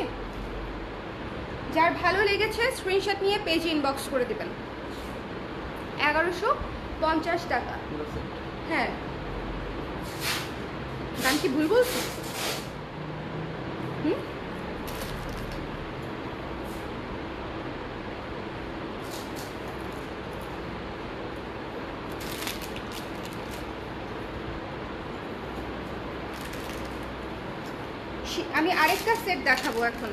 যার ভালো লেগেছে স্ক্রিনশট নিয়ে পেজ ইনবক্স করে দিবেন। 1150 টাকা, হ্যাঁ। গান কি ভুল বলছি? হুম, আমি আরেকটা সেট দেখাবো এখন,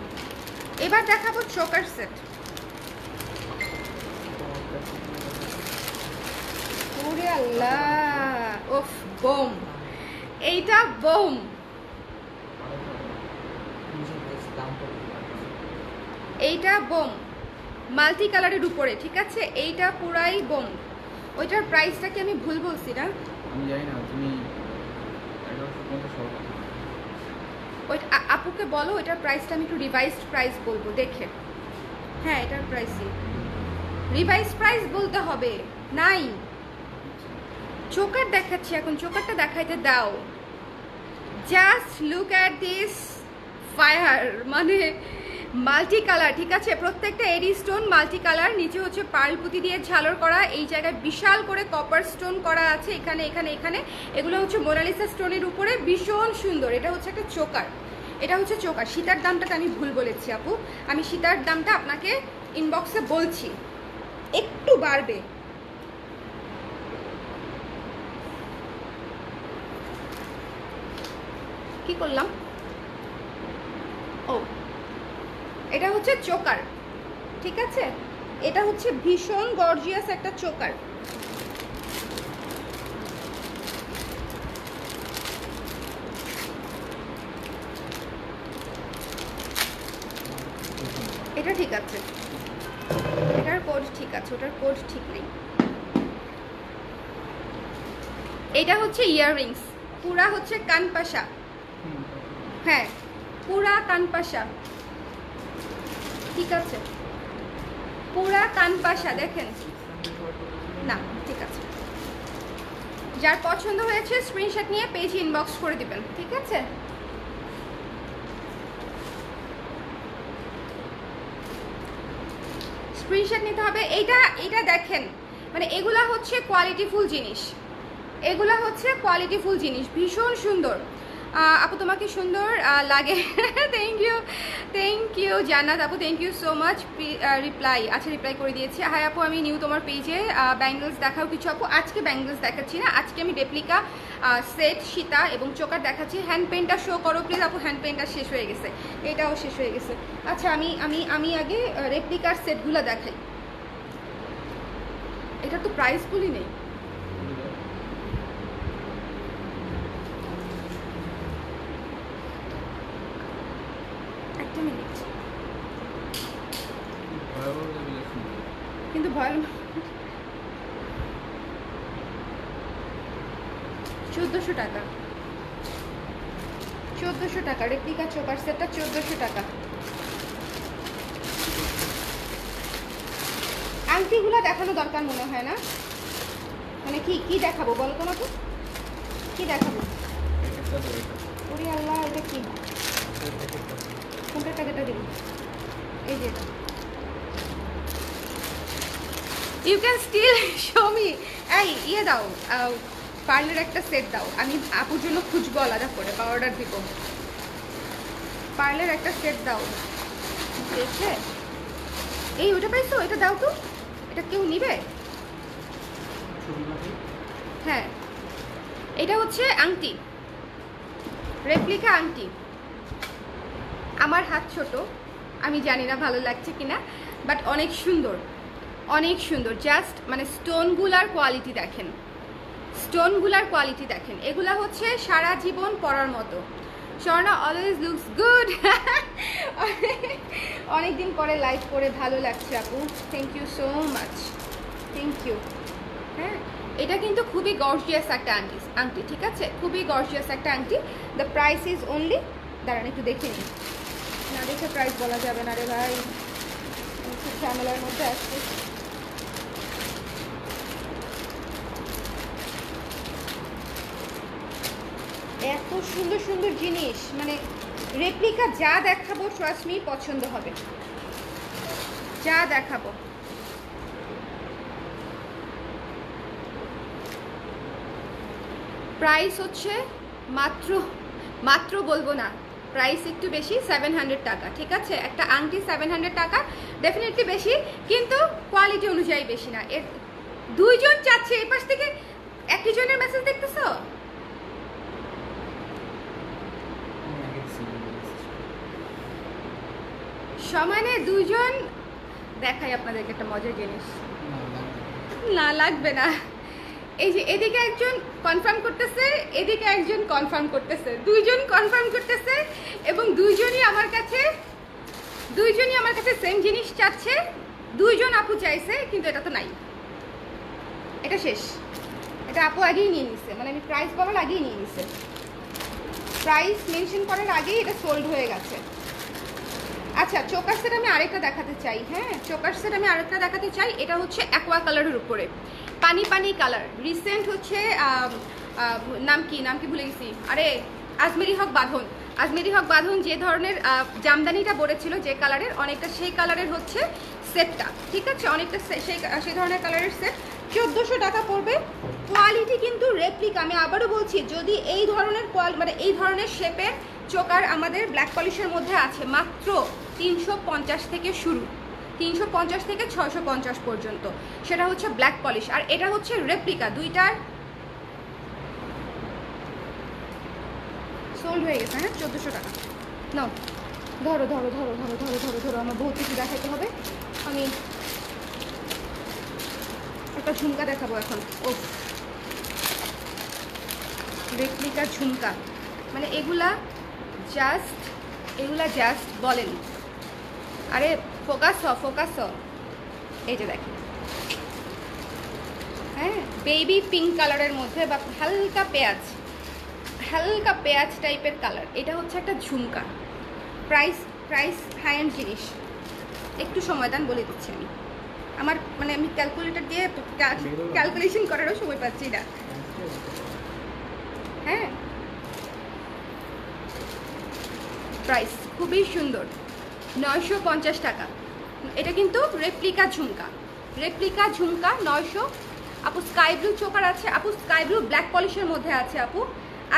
এবার দেখাবো চোকার সেট। ওরে আল্লাহ, ওফ বোম, এইটা বোম, এইটা বোম, মাল্টি কালারের উপরে, ঠিক আছে, এইটা পুরাই বোম। ওইটার প্রাইসটা কি আমি ভুল বলছি না? আমি জানি না, তুমি 1150 ওই আপুকে বলো ওইটার প্রাইসটা আমি একটু রিভাইসড প্রাইস বলবো দেখে। হ্যাঁ এটার প্রাইসই রিভাইস প্রাইস বলতে হবে, নাই চোকার দেখাচ্ছি এখন, চোকারটা দেখাইতে দাও। Just look at this fire, মানে মাল্টি কালার, ঠিক আছে, প্রত্যেকটা এডি স্টোন মাল্টি কালার, নিচে হচ্ছে পার্ল পুঁতি দিয়ে ঝালর করা, এই জায়গায় বিশাল করে কপার স্টোন করা আছে এখানে এখানে এখানে। এগুলো হচ্ছে মোনালিসা স্টোনের উপরে, ভীষণ সুন্দর। এটা হচ্ছে একটা চোকার, এটা হচ্ছে চোকার। সীতার দামটাকে আমি ভুল বলেছি আপু, আমি সীতার দামটা আপনাকে ইনবক্সে বলছি, একটু বাড়বে। কি করলাম? ও এটা হচ্ছে চোকার, ঠিক আছে, এটা হচ্ছে ভীষণ গর্জিয়াস একটা চোকার। এটা ঠিক আছে, এটার কোড ঠিক আছে, ওটার কোড ঠিক নেই। এটা হচ্ছে ইয়াররিংস, পুরা হচ্ছে কানপাশা, হ্যাঁ পুরা কানপাশা, ঠিক আছে, পুরা কানপাশা দেখেন, না ঠিক আছে, যার পছন্দ হয়েছে স্ক্রিনশট নিয়ে পেজে ইনবক্স করে দিবেন, ঠিক আছে? স্ক্রিনশট নিতে হবে। এইটা দেখেন, মানে এগুলা হচ্ছে কোয়ালিটিফুল জিনিস, এগুলা হচ্ছে কোয়ালিটিফুল জিনিস, ভীষণ সুন্দর। আপু তোমাকে সুন্দর লাগে। থ্যাংক ইউ জান্নাত আপু, thank you so much. Reply, আচ্ছা রিপ্লাই করে দিয়েছি। হাই আপু, আমি নিউ তোমার পেজে, ব্যাঙ্গলস দেখাও কিছু আপু। আজকে ব্যাঙ্গলস দেখাচ্ছি না, আজকে আমি রেপ্লিকা সেট, সীতা এবং চোকার দেখাচ্ছি। হ্যান্ড পেনটা শো করো প্লিজ আপু, হ্যান্ড পেনটা শেষ হয়ে গেছে, এটাও শেষ হয়ে গেছে। আচ্ছা আমি আগে রেপ্লিকার সেটগুলো দেখাই। এটা তো প্রাইস বলি নেই। একটা মিনিট, কিন্তু ভয় 1400 টাকা, 1400 টাকা রেপ্লিকা চোকার সেটটা 1400 টাকা। আংটিগুলো দেখানো দরকার মনে হয় না, মানে কি দেখাবো বলো তো আমাকে, কি দেখাবো? ওরে আল্লাহ, এটা কি? কোনটা টাকাটা দিবি? এই যে এটা। You can still show me. এই ইয়ে দাও, পার্লের একটা সেট দাও, আমি আপুর জন্য খুঁজবো আলাদা করে বা অর্ডার দিব। পার্লের একটা সেট দাও, দেখে এই ওটা পাইছো, এটা দাও তো, এটা কেউ নিবে? হ্যাঁ, এটা হচ্ছে আংটি, রেপ্লিকা আংটি। আমার হাত ছোট, আমি জানি না ভালো লাগছে কিনা, বাট অনেক সুন্দর, অনেক সুন্দর। জাস্ট মানে স্টোনগুলার কোয়ালিটি দেখেন, স্টোনগুলার কোয়ালিটি দেখেন। এগুলা হচ্ছে সারা জীবন পরার মতো। Swarna always looks good. অনেকদিন পরে লাইভ করে ভালো লাগছে আপু, thank you so much, thank you. হ্যাঁ, এটা কিন্তু খুবই গর্জিয়াস একটা আংটি, ঠিক আছে? খুবই গর্জিয়াস একটা আংটি। দ্য প্রাইস ইজ অনলি, দাঁড়ান একটু দেখে নিই, না দেখে প্রাইস বলা যাবে না রে ভাই, খুব ঝামেলার মধ্যে আসছে। এত সুন্দর সুন্দর জিনিস, মানে রেপ্লিকা যা দেখাবো ট্রাস্ট মি পছন্দ হবে, যা দেখাবো। প্রাইস হচ্ছে মাত্র বলবো না, প্রাইস একটু বেশি, 700 টাকা, ঠিক আছে? একটা আংটি 700 টাকা, ডেফিনেটলি বেশি, কিন্তু কোয়ালিটি অনুযায়ী বেশি না। এর দুইজন চাচ্ছে, এই পাশ থেকে একই জনের মেসেজ দেখতেছো? সমানে দুইজন। দেখাই আপনাদেরকে একটা মজার জিনিস, না লাগবে না। এই যে এদিকে একজন কনফার্ম করতেছে, এদিকে একজন কনফার্ম করতেছে, দুইজন কনফার্ম করতেছে, এবং দুইজনই আমার কাছে সেম জিনিস চাচ্ছে। দুইজন আপু চাইছে, কিন্তু এটা তো নাই, এটা শেষ। এটা আপু আগেই নিয়ে নিছে, মানে আমি প্রাইস বলার আগেই নিয়ে নিছে, প্রাইস মেনশন করার আগেই এটা সোল্ড হয়ে গেছে। আচ্ছা, চোকার সেট আমি আরেকটা দেখাতে চাই। হ্যাঁ, চোকার সেট আমি আরেকটা দেখাতে চাই। এটা হচ্ছে অ্যাকোয়া কালারের উপরে, পানি কালার। রিসেন্ট হচ্ছে নাম কি ভুলে গেছি, আরে আজমেরি হক বাঁধন যে ধরনের জামদানিটা পরেছিল, যে কালারের, অনেকটা সেই কালারের হচ্ছে সেটটা, ঠিক আছে? অনেকটা সেই ধরনের কালারের সেট 1400 টাকা পড়বে। কোয়ালিটি কিন্তু রেপ্লিকা, আমি আবারও বলছি, যদি এই ধরনের মানে এই ধরনের শেপের চোকার আমাদের ব্ল্যাক পলিশের মধ্যে আছে, মাত্র 350 থেকে শুরু, 350 থেকে 650 পর্যন্ত, সেটা হচ্ছে ব্ল্যাক পলিশ, আর এটা হচ্ছে রেপ্লিকা। দুইটার সোল্ড হয়ে গেছে। হ্যাঁ, 1400 টাকা। নাও, ধরো, আমার বহুত কিছু দেখাতে হবে। আমি একটা ঝুমকা দেখাবো এখন। ও, রেপ্লিকার ঝুমকা, মানে এগুলা জাস্ট বলেন, আরে ফোকাস হ। এই যে দেখেন, হ্যাঁ, বেবি পিঙ্ক কালারের মধ্যে, বা হালকা পেঁয়াজ টাইপের কালার। এটা হচ্ছে একটা ঝুমকা। প্রাইস হাই এন্ড জিনিস, একটু সময় দেন, বলে দিচ্ছি আমি। আমার মানে আমি ক্যালকুলেটর দিয়ে ক্যালকুলেশন করারও সময় পাচ্ছি না। হ্যাঁ, প্রাইস খুবই সুন্দর, 950 টাকা। এটা কিন্তু রেপ্লিকা ঝুমকা, রেপ্লিকা ঝুমকা 900। আপু স্কাই ব্লু চোকার আছে, আপু স্কাই ব্লু ব্ল্যাক পলিশের মধ্যে আছে আপু।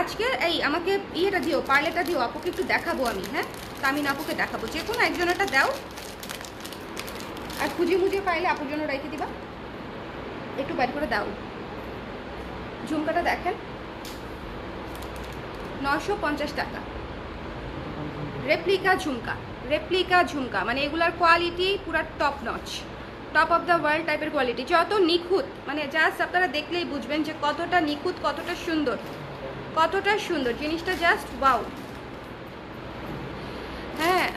আজকে এই আমাকে ইয়েটা দিও, পার্লেটা দিও, আপুকে একটু দেখাবো আমি। হ্যাঁ, তামিন আপুকে দেখাবো, যে কোনো একজনেরটা দাও। আর খুঁজে মুজে পাইলে আপুর জন্য রেখে দিবা, একটু বাইর করে দাও। ঝুমকাটা দেখেন, 950 টাকা। রেপ্লিকা ঝুমকা, রেপ্লিকা ঝুমকা, মানে এগুলার কোয়ালিটি পুরা top notch, top of the world টাইপের কোয়ালিটি। যত নিখুঁত, মানে জাস্ট আপনারা দেখলেই বুঝবেন যে কতটা নিখুঁত, কতটা সুন্দর, কতটা সুন্দর জিনিসটা, জাস্ট ওয়াও। হ্যাঁ,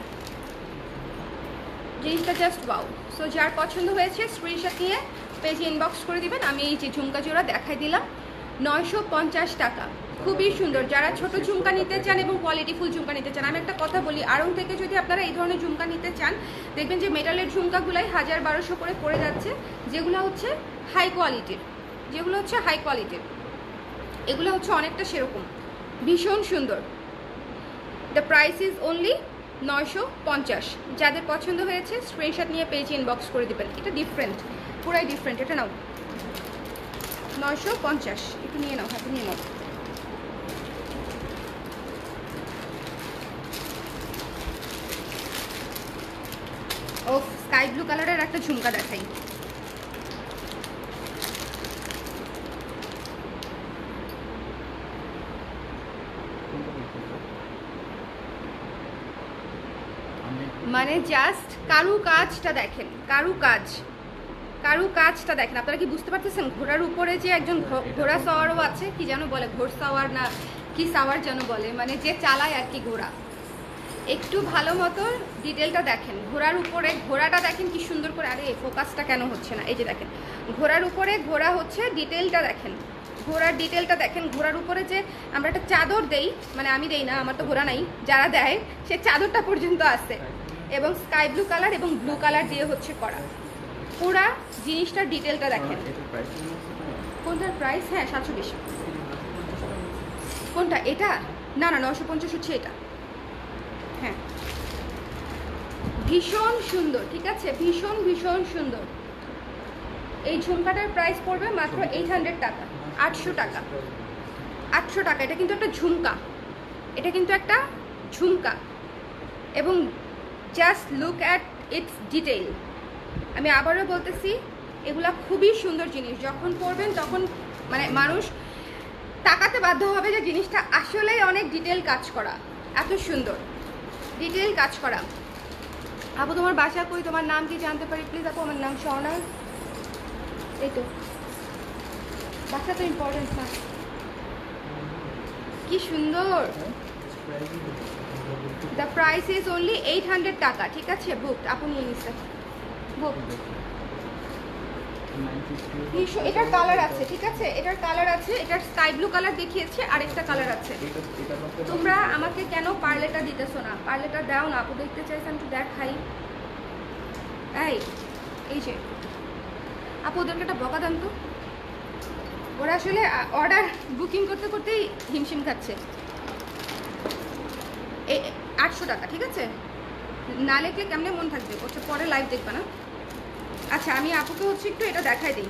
জিনিসটা জাস্ট ওয়াও। সো যার পছন্দ হয়েছে স্ক্রিনশট নিয়ে পেজে ইনবক্স করে দিবেন। আমি এই যে ঝুমকা জোড়া দেখাই দিলাম, 950 টাকা, খুবই সুন্দর। যারা ছোট ঝুমকা নিতে চান এবং কোয়ালিটিফুল ঝুমকা নিতে চান, আমি একটা কথা বলি, আড়ং থেকে যদি আপনারা এই ধরনের ঝুমকা নিতে চান, দেখবেন যে মেটালের ঝুমকাগুলাই 1000-1200 করে পড়ে যাচ্ছে, যেগুলো হচ্ছে হাই কোয়ালিটির, যেগুলো হচ্ছে হাই কোয়ালিটির। এগুলো হচ্ছে অনেকটা সেরকম, ভীষণ সুন্দর। The price is only 950। যাদের পছন্দ হয়েছে স্ক্রিনশট নিয়ে পেজে ইনবক্স করে দেবেন। এটা ডিফারেন্ট, পুরাই ডিফারেন্ট। এটা নাও 950, একটু নিয়ে নাও, হাতে নিয়ে নাও। ও স্কাই ব্লু কালারের একটা ঝুমকা দেখাই। মানে জাস্ট কারুকাজটা দেখেন, কারুকাজটা দেখেন। আপনারা কি বুঝতে পারতেছেন? ঘোড়ার উপরে যে একজন ঘোড়া সাওয়ারও আছে, কি যেন বলে, ঘোড় সাওয়ার না কি সাওয়ার যেন বলে, মানে যে চালায় আর কি ঘোড়া। একটু ভালো মতো ডিটেলটা দেখেন, ঘোড়ার উপরে ঘোড়াটা দেখেন কি সুন্দর করে। আরে ফোকাসটা কেন হচ্ছে না? এই যে দেখেন, ঘোড়ার উপরে ঘোড়া হচ্ছে, ডিটেলটা দেখেন, ঘোড়ার ডিটেলটা দেখেন। ঘোড়ার উপরে যে আমরা একটা চাদর দেই, মানে আমি দেই না, আমার তো ঘোড়া নাই, যারা দেয় সে চাদরটা পর্যন্ত আছে, এবং স্কাই ব্লু কালার এবং ব্লু কালার দিয়ে হচ্ছে করা। পুরা জিনিসটার ডিটেলটা দেখেন। কোনটার প্রাইস? হ্যাঁ 720। কোনটা? এটা না, 950 হচ্ছে এটা। হ্যাঁ, ভীষণ সুন্দর, ঠিক আছে, ভীষণ ভীষণ সুন্দর। এই ঝুমকাটার প্রাইস পড়বে মাত্র 800 টাকা, 800 টাকা, 800 টাকা। এটা কিন্তু একটা ঝুমকা, এটা কিন্তু একটা ঝুমকা, এবং just look at it's detail. আমি আবারও বলতেছি, এগুলা খুবই সুন্দর জিনিস। যখন পরবেন তখন মানে মানুষ তাকাতে বাধ্য হবে যে জিনিসটা আসলেই অনেক ডিটেল কাজ করা, এত সুন্দর ডিটেল কাজ করা। আপু তোমার বাসা কই, তোমার নাম কি জানতে পারি প্লিজ? আপু আমার নাম স্বর্ণা। এই তো বাসা তো ইম্পর্টেন্ট না। কি সুন্দর। দ্য প্রাইস ইজ অনলি 800 টাকা, ঠিক আছে, বুকড। আপু নিয়ে নিচ্ছে, বুক। এটার কালার আছে, ঠিক আছে, এটার কালার আছে, এটার স্কাই ব্লু কালার দেখিয়েছে, আরেকটা কালার আছে। তোমরা আমাকে কেন পার্লেটা দিতেছো না? পার্লেটা দাও না, আপু দেখতে চাইছেন, একটু দেখাই। এই যে আপু, ওদেরকে একটা বকা দেন তো, ওরা আসলে অর্ডার বুকিং করতে করতেই হিমশিম খাচ্ছে। 800 টাকা, ঠিক আছে, না লেখলে কেমনে মন থাকবে? হচ্ছে পরে লাইভ দেখবে না। আচ্ছা, আমি আপুকে হচ্ছে একটু এটা দেখাই দিই।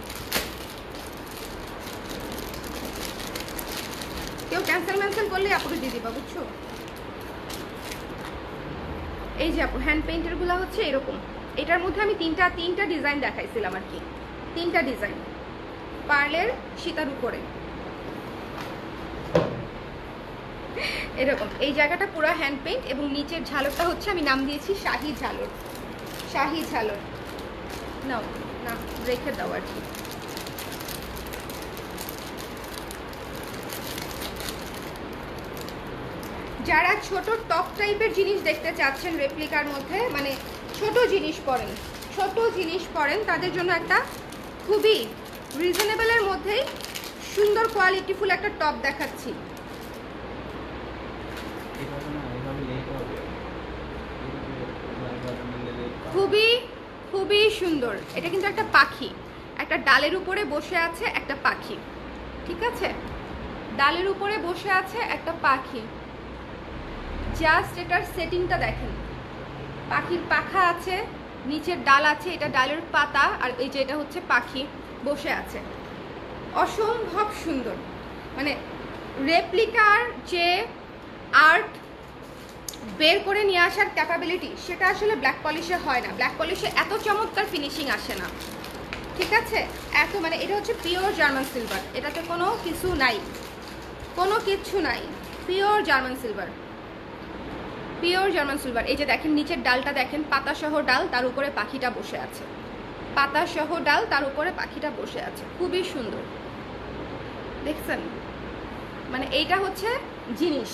কেউ ক্যান্সেল করলে আপুকে দিয়ে দিবা, বুঝছো? এই যে আপু, হ্যান্ড পেইন্টের গুলা হচ্ছে এরকম। এটার মধ্যে আমি তিনটা ডিজাইন দেখাইছিলাম আর কি, 3টা ডিজাইন পার্লের সীতার উপরে এরকম। এই জায়গাটা পুরো হ্যান্ড পেইন্ট, এবং নিচের ঝালরটা হচ্ছে আমি নাম দিয়েছি শাহি ঝালর, শাহি ঝালর। নাও না, রেখে দাও আর কি। যারা ছোট টপ টাইপের জিনিস দেখতে চাচ্ছেন রেপ্লিকার মধ্যে, মানে ছোট জিনিস পরেন, তাদের জন্য একটা খুবই রিজনেবলের মধ্যেই সুন্দর কোয়ালিটিফুল একটা টপ দেখাচ্ছি। খুবই খুবই সুন্দর। এটা কিন্তু একটা পাখি, একটা ডালের উপরে বসে আছে একটা পাখি, ঠিক আছে, ডালের উপরে বসে আছে একটা পাখি। জাস্ট এটার সেটিংটা দেখেন, পাখির পাখা আছে, নিচের ডাল আছে, এটা ডালের পাতা, আর এই যে এটা হচ্ছে পাখি বসে আছে। অসম্ভব সুন্দর, মানে রেপ্লিকার যে আর্ট বের করে নিয়ে আসার ক্যাপাবিলিটি সেটা আসলে ব্ল্যাক পলিশে হয় না। ব্ল্যাক পলিশে এত চমৎকার ফিনিশিং আসে না, ঠিক আছে, এত মানে এটা হচ্ছে পিওর জার্মান সিলভার, এটাতে কোনো কিছু নাই, কোনো কিচ্ছু নাই, pure German silver, pure German silver. এই যে দেখেন নিচের ডালটা দেখেন, পাতাসহ ডাল, তার উপরে পাখিটা বসে আছে, পাতাসহ ডাল, তার উপরে পাখিটা বসে আছে, খুবই সুন্দর দেখছেন। মানে এইটা হচ্ছে জিনিস,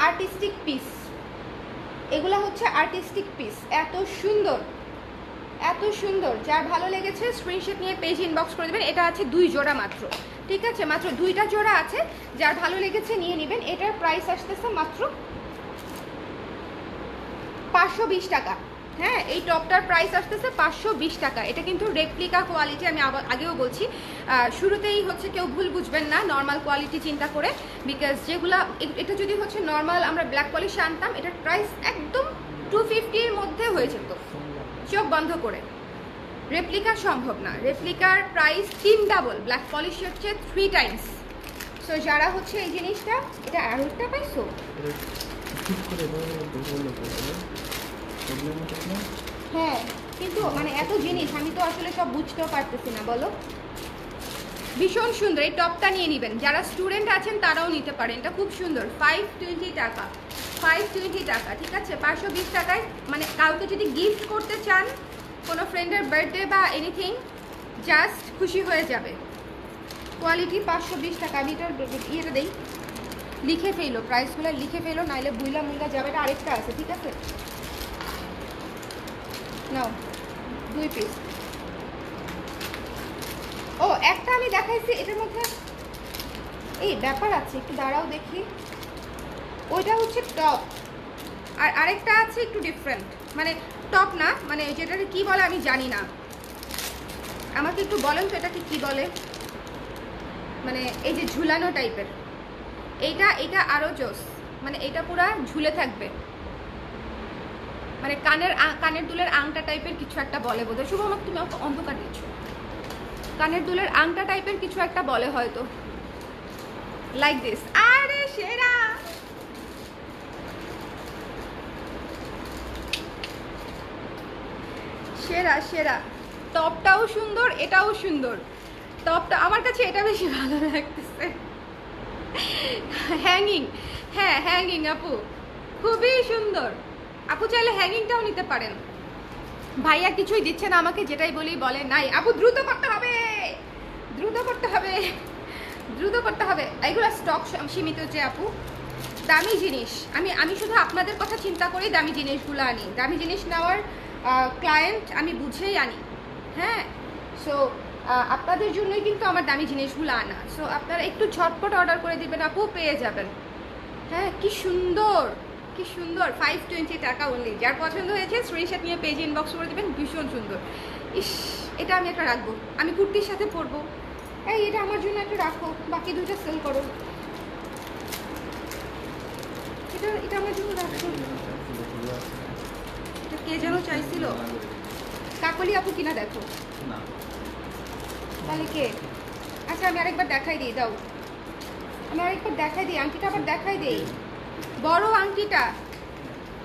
আর্টিস্টিক পিস, এগুলা হচ্ছে আর্টিস্টিক পিস। এত সুন্দর, এত সুন্দর, যার ভালো লেগেছে স্ক্রিনশট নিয়ে পেজ ইনবক্স করে দেবেন। এটা আছে 2 জোড়া মাত্র, ঠিক আছে, মাত্র 2টা জোড়া আছে, যার ভালো লেগেছে নিয়ে নেবেন। এটার প্রাইস আসতেছে মাত্র 520 টাকা। হ্যাঁ, এই টপটার প্রাইস আসতেছে 520 টাকা। এটা কিন্তু রেপ্লিকা কোয়ালিটি, আমি আগেও বলছি, শুরুতেই হচ্ছে কেউ ভুল বুঝবেন না নর্মাল কোয়ালিটি চিন্তা করে, বিকজ যেগুলা এটা যদি হচ্ছে নর্মাল আমরা ব্ল্যাক পলিশে আনতাম, এটার প্রাইস একদম 250-র মধ্যে হয়ে যেত চোখ বন্ধ করে। রেপ্লিকা সম্ভব না, রেপ্লিকার প্রাইস 3 ডাবল, ব্ল্যাক পলিশের হচ্ছে 3 টাইমস। সো যারা হচ্ছে এই জিনিসটা, এটা আরোটা পাইছো, হ্যাঁ, কিন্তু মানে এত জিনিস আমি তো আসলে সব বুঝতেও পারতেছি না, বলো। ভীষণ সুন্দর, এই টপটা নিয়ে নেবেন, যারা স্টুডেন্ট আছেন তারাও নিতে পারেন, এটা খুব সুন্দর। 520 টাকা, 520 টাকা, ঠিক আছে, 520 টাকায়। মানে কাউকে যদি গিফট করতে চান, কোনো ফ্রেন্ডের বার্থডে বা এনিথিং, জাস্ট খুশি হয়ে যাবে। কোয়ালিটি 520 টাকা। আমি এটার ইয়েটা দেই, লিখে ফেলো, প্রাইসগুলো লিখে ফেলো, নাইলে বুইলা মুইলা যাবে। এটা আরেকটা আছে, ঠিক আছে, নাও 2 পিস। ও একটা আমি দেখাইছি, এটার মধ্যে এই ব্যাপার আছে, একটু দাঁড়াও দেখি। ওইটা হচ্ছে টপ, আর আরেকটা আছে একটু ডিফারেন্ট, মানে টপ না, মানে যেটাকে কি বলে আমি জানি না, আমাকে একটু বলেন তো এটাকে কি বলে। মানে এই যে ঝুলানো টাইপের, এইটা আরো জোস, মানে এটা পুরা ঝুলে থাকবে, মানে কানের দুলের আংটা টাইপের কিছু একটা বলে বোধহয়। শুভ আমাকে তুমি অন্ধকার দিচ্ছ, কানের দুলের আংটা টাইপের কিছু একটা বলে হয়তো, লাইক দিস। আরে সেরা, সেরা সেরা, টপটাও সুন্দর, এটাও সুন্দর। টপটা আমার কাছে এটা বেশি ভালো লাগতেছে। হ্যাঙ্গিং, হ্যাঁ হ্যাঙ্গিং আপু, খুবই সুন্দর। আপু চাইলে হ্যাঙ্গিংটাও নিতে পারেন। ভাইয়া কিছুই দিচ্ছে না আমাকে, যেটাই বলি বলে নাই। আপু দ্রুত করতে হবে, দ্রুত করতে হবে, দ্রুত করতে হবে। এইগুলো স্টক সীমিত যে আপু, দামি জিনিস, আমি শুধু আপনাদের কথা চিন্তা করি, দামি জিনিসগুলো আনি। দামি জিনিস নেওয়ার ক্লায়েন্ট আমি বুঝেই আনি, হ্যাঁ। সো আপনাদের জন্যই কিন্তু আমার দামি জিনিসগুলো আনা। সো আপনারা একটু ঝটপট অর্ডার করে দিবেন আপু, পেয়ে যাবেন। হ্যাঁ, কি সুন্দর, কি সুন্দর। 520 টাকা অনলি। যার পছন্দ হয়েছে স্ক্রিনশট নিয়ে পেজে ইনবক্স করে দেবেন। ভীষণ সুন্দর। ইস, এটা আমি একটা রাখবো, আমি কুর্তির সাথে পরবো। এই এটা আমার জন্য একটা রাখো, বাকি 2টা সেল করো। এটা আমার জন্য রাখো। এটা কে যেন চাইছিল, কাকলি আপু কিনা দেখো না, তাহলে কে? আচ্ছা আমি আরেকবার দেখাই দিই, দাও আমি আরেকবার দেখাই দিই, আংটিটা আবার দেখাই দিই। বড় আংটিটা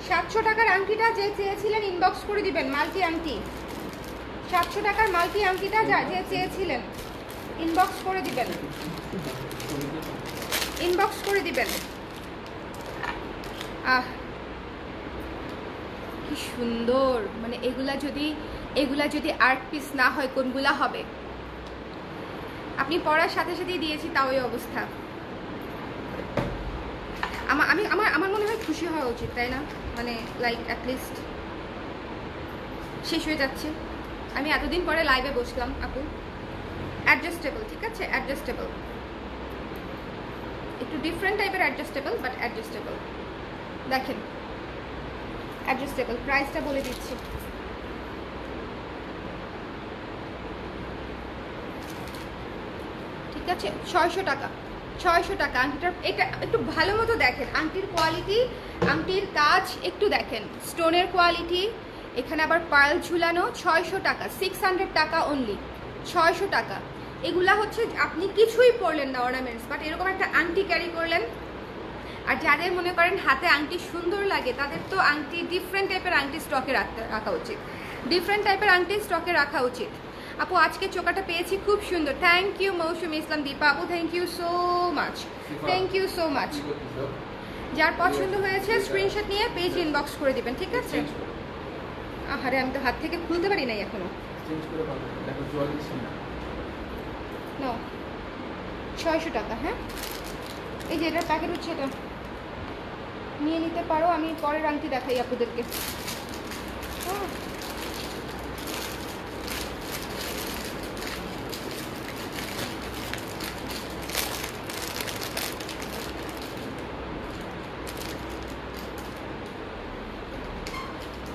700 টাকার আংটিটা যে চেয়েছিলেন ইনবক্স করে দিবেন। মাল্টি আংটি 700 টাকার মাল্টি আংটিটা যে চেয়েছিলেন ইনবক্স করে দিবেন, ইনবক্স করে দিবেন। আহ কি সুন্দর, মানে এগুলা যদি আর্ট পিস না হয় কোনগুলা হবে? আপনি পড়ার সাথে সাথেই দিয়েছি, তাও এই অবস্থা। আমার মনে হয় খুশি হওয়া উচিত, তাই না? মানে লাইক অ্যাটলিস্ট শেষ হয়ে যাচ্ছে। আমি এতদিন পরে লাইভে বসলাম আপু। অ্যাডজাস্টেবল, ঠিক আছে, অ্যাডজাস্টেবল, একটু ডিফারেন্ট টাইপের অ্যাডজাস্টেবল, বাট অ্যাডজাস্টেবল। দেখেন অ্যাডজাস্টেবল, প্রাইসটা বলে দিচ্ছি। ঠিক আছে 600 টাকা, 600 টাকা। আংটিটার এটা একটু ভালো মতো দেখেন, আংটির কোয়ালিটি, আংটির কাজ একটু দেখেন, স্টোনের কোয়ালিটি, এখানে আবার পার্ল ঝুলানো। 600 টাকা, 600 টাকা অনলি, 600 টাকা। এগুলা হচ্ছে আপনি কিছুই পরলেন না অর্নামেন্টস, বাট এরকম একটা আংটি ক্যারি করলেন। আর যাদের মনে করেন হাতে আংটি সুন্দর লাগে, তাদের তো আংটি ডিফারেন্ট টাইপের আংটি স্টকে রাখা উচিত, ডিফারেন্ট টাইপের আংটি স্টকে রাখা উচিত। আপু আজকে চোকাটা পেয়েছি খুব সুন্দর, থ্যাংক ইউ মৌসুমী ইসলাম দীপা আপু, thank you so much, thank you so much. যার পছন্দ হয়েছে স্ক্রিনশট নিয়ে পেজ ইনবক্স করে দিবেন, ঠিক আছে? আহারে আমি তো হাত থেকে খুলতে পারি নাই এখনো। নো 600 টাকা, হ্যাঁ এই যে এটার প্যাকেট হচ্ছে, এটা নিয়ে নিতে পারো। আমি পরের আংটি দেখাই আপুদেরকে।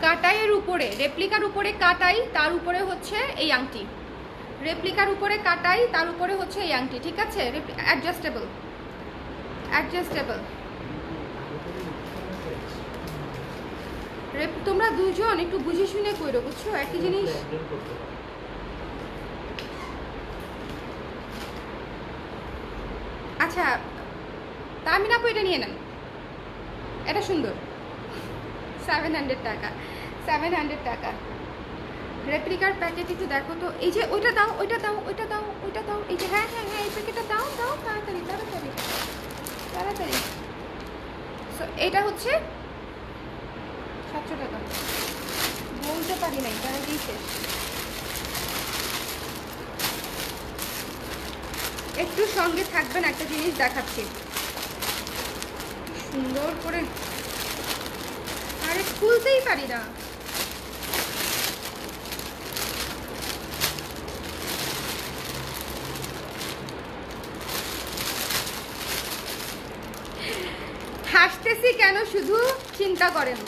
কাটাইয়ের উপরে, রেপ্লিকার উপরে কাটাই, তার উপরে হচ্ছে এই আংটি, রেপ্লিকার উপরে কাটাই, তার উপরে হচ্ছে এই আংটি, ঠিক আছে? Adjustable, adjustable. তোমরা দুজন একটু বুঝে শুনে কইরো, বুঝছো? একই জিনিস। আচ্ছা তামিন আপু এটা নিয়ে নেন, এটা সুন্দর, 700 টাকা, 700 টাকা। রেপ্লিকার প্যাকেট একটু দেখো তো, এই যে ওইটা দাও, ওইটা দাও, ওইটা দাও, ওইটা দাও, এই যে হ্যাঁ হ্যাঁ হ্যাঁ এই প্যাকেটটা দাও দাও, তাড়াতাড়ি তাড়াতাড়ি তাড়াতাড়ি। সো এটা হচ্ছে 700 টাকা, বলতে পারি নাই তারা কি শেষ। একটু সঙ্গে থাকবেন, একটা জিনিস দেখাচ্ছি সুন্দর করে, আরে খুলতেই পারি না। হাসতেছি কেন শুধু চিন্তা করেন,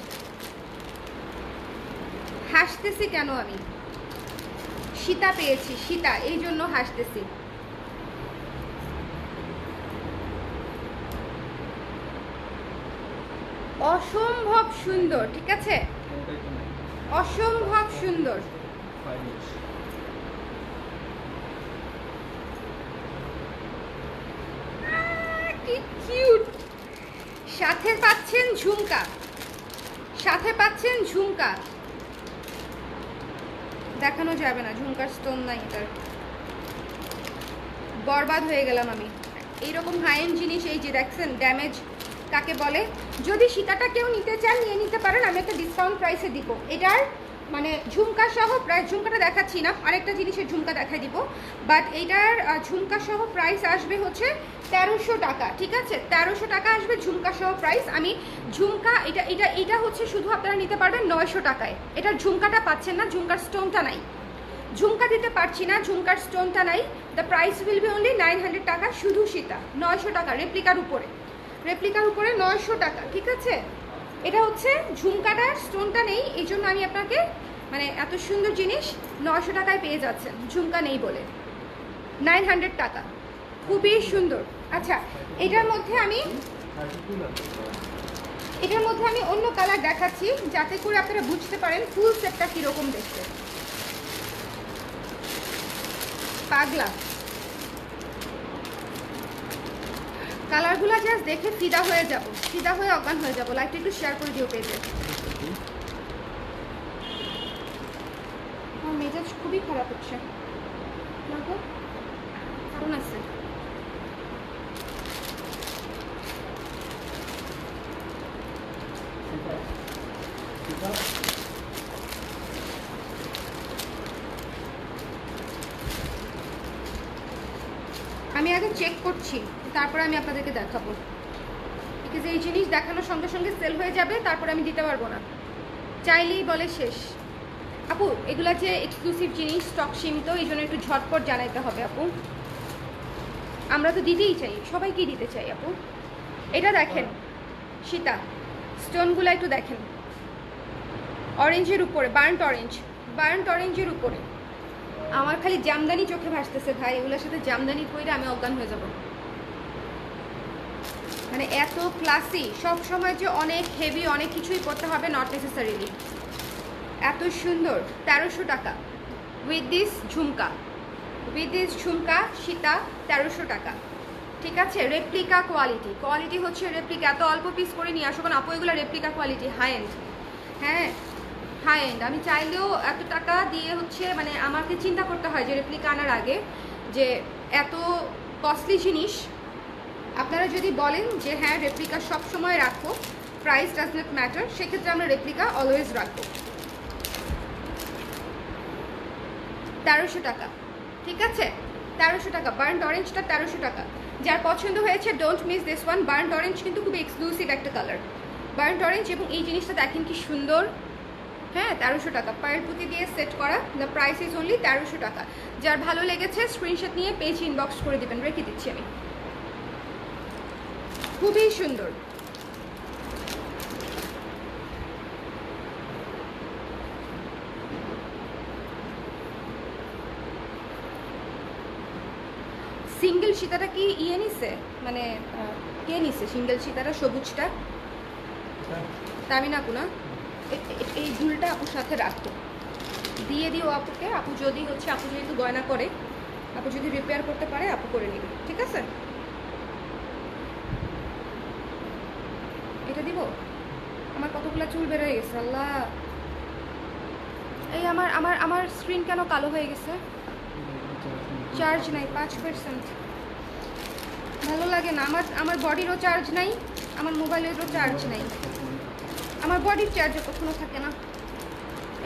হাসতেছি কেন? আমি সীতা পেয়েছি, সীতা, এই জন্য হাসতেছি। অসম্ভব সুন্দর, ঠিক আছে? অসম্ভব সুন্দর। কি কিউট। সাথে পাচ্ছেন ঝুমকা, সাথে পাচ্ছেন ঝুমকা, দেখানো যাবে না, ঝুমকার স্টোন নাই এটার। বরবাদ হয়ে গেলাম আমি। এইরকম হাই এন্ড জিনিস, এই যে দেখছেন ড্যামেজ কাকে বলে। যদি সীতাটা কেউ নিতে চান নিয়ে নিতে পারেন, আমি একটা ডিসকাউন্ট প্রাইসে দিব এটার, মানে ঝুমকা সহ প্রাইস। ঝুমকাটা দেখাচ্ছি না, আরেকটা জিনিসের ঝুমকা দেখাই দিব, বাট এইটার ঝুমকা সহ প্রাইস আসবে হচ্ছে 1300 টাকা, ঠিক আছে? 1300 টাকা আসবে ঝুমকা সহ প্রাইস। আমি ঝুমকা এটা এটা এটা হচ্ছে শুধু আপনারা নিতে পারবেন 900 টাকায়। এটার ঝুমকাটা পাচ্ছেন না, ঝুমকার স্টোনটা নাই, ঝুমকা দিতে পারছি না, ঝুমকার স্টোনটা নাই। The price will be only 900 টাকা, শুধু সীতা 900 টাকা, রেপ্লিকার উপরে, রেপ্লিকার উপরে 900 টাকা, ঠিক আছে? এটা হচ্ছে ঝুমকাটার স্টোনটা নেই, এই জন্য আমি আপনাকে মানে এত সুন্দর জিনিস 900 টাকায় পেয়ে যাচ্ছেন, ঝুমকা নেই বলে। 900 টাকা, খুবই সুন্দর। আচ্ছা এটার মধ্যে আমি অন্য কালার দেখাচ্ছি, যাতে করে আপনারা বুঝতে পারেন ফুল সেটটা কীরকম দেখতে। পাগলা কালারগুলো জাস্ট দেখে ফিদা হয়ে যাব, ফিদা হয়ে অজ্ঞান হয়ে যাব। লাইভটা একটু শেয়ার করে দিও পেজে। আমার মেজাজ খুবই খারাপ হচ্ছে, কারণ আছে। আমি আগে চেক করছি, তারপরে আমি আপনাদেরকে দেখাবো, বিকজ এই জিনিস দেখানোর সঙ্গে সঙ্গে সেল হয়ে যাবে, তারপরে আমি দিতে পারবো না, চাইলেই বলে শেষ। আপু এগুলা যে এক্সক্লুসিভ জিনিস, স্টক সীমিত, এই জন্য একটু ঝটপট জানাইতে হবে আপু। আমরা তো দিতেই চাই, সবাইকেই দিতে চাই আপু। এটা দেখেন সীতা, স্টোনগুলো একটু দেখেন, অরেঞ্জের উপরে, বার্ন্ট অরেঞ্জ, বার্ন্ট অরেঞ্জের উপরে, আমার খালি জামদানি চোখে ভাসতেছে ভাই, এগুলোর সাথে জামদানি পরে আমি অজ্ঞান হয়ে যাব। মানে এত ক্লাসি, সব সময় যে অনেক হেভি অনেক কিছুই করতে হবে নট নেসেসারিলি। এত সুন্দর, 1300 টাকা উইথ দিস ঝুমকা, সীতা 1300 টাকা। ঠিক আছে, রেপ্লিকা কোয়ালিটি হচ্ছে রেপ্লিকা। এত অল্প পিস করে নিয়ে আসো, কারণ আপু এগুলো রেপ্লিকা কোয়ালিটি, হাই এন্ড। হ্যাঁ হাই এন্ড। আমি চাইলেও এত টাকা দিয়ে হচ্ছে মানে আমাকে চিন্তা করতে হয় যে রেপ্লিকা আনার আগে যে এত কস্টলি জিনিস। আপনারা যদি বলেন যে হ্যাঁ রেপ্লিকা সব সময় রাখো, প্রাইস ডাজ নট ম্যাটার, সেক্ষেত্রে আমরা রেপ্লিকা অলওয়েজ রাখবো। 1300 টাকা, ঠিক আছে 1300 টাকা। বার্ন্ট অরেঞ্জটা 1300 টাকা। যার পছন্দ হয়েছে don't miss this one. Burnt orange কিন্তু খুবই এক্সক্লুসিভ একটা কালার, বার্ন্ট অরেঞ্জ। এবং এই জিনিসটা দেখেন কি সুন্দর। হ্যাঁ 1300 টাকা, পায়ের পুঁতি দিয়ে সেট করা। দ্য প্রাইস ইজ অনলি 1300 টাকা। যার ভালো লেগেছে স্ক্রিনশট নিয়ে পেজ ইনবক্স করে দিবেন, রেখে দিচ্ছি আমি। খুবই সুন্দর। সিঙ্গেল সীতাটা কি ইয়ে নিছে, মানে কে নিছে সিঙ্গেল সীতাটা, সবুজটা? তামিনা আপু না? এই দুলটা আপুর সাথে রাখো, দিয়ে দিও আপুকে। আপু যদি হচ্ছে, আপু যেহেতু গয়না করে, আপু যদি রিপেয়ার করতে পারে আপু করে নিবে, ঠিক আছে? এটা দিব। আমার কতগুলো চুল বের হয়ে গেছে আল্লাহ। এই আমার আমার আমার স্ক্রিন কেন কালো হয়ে গেছে? চার্জ নাই, 5%। ভালো লাগে না। আমার বডিরও চার্জ নাই, আমার মোবাইলেরও চার্জ নাই, আমার বডির চার্জও কখনো থাকে না।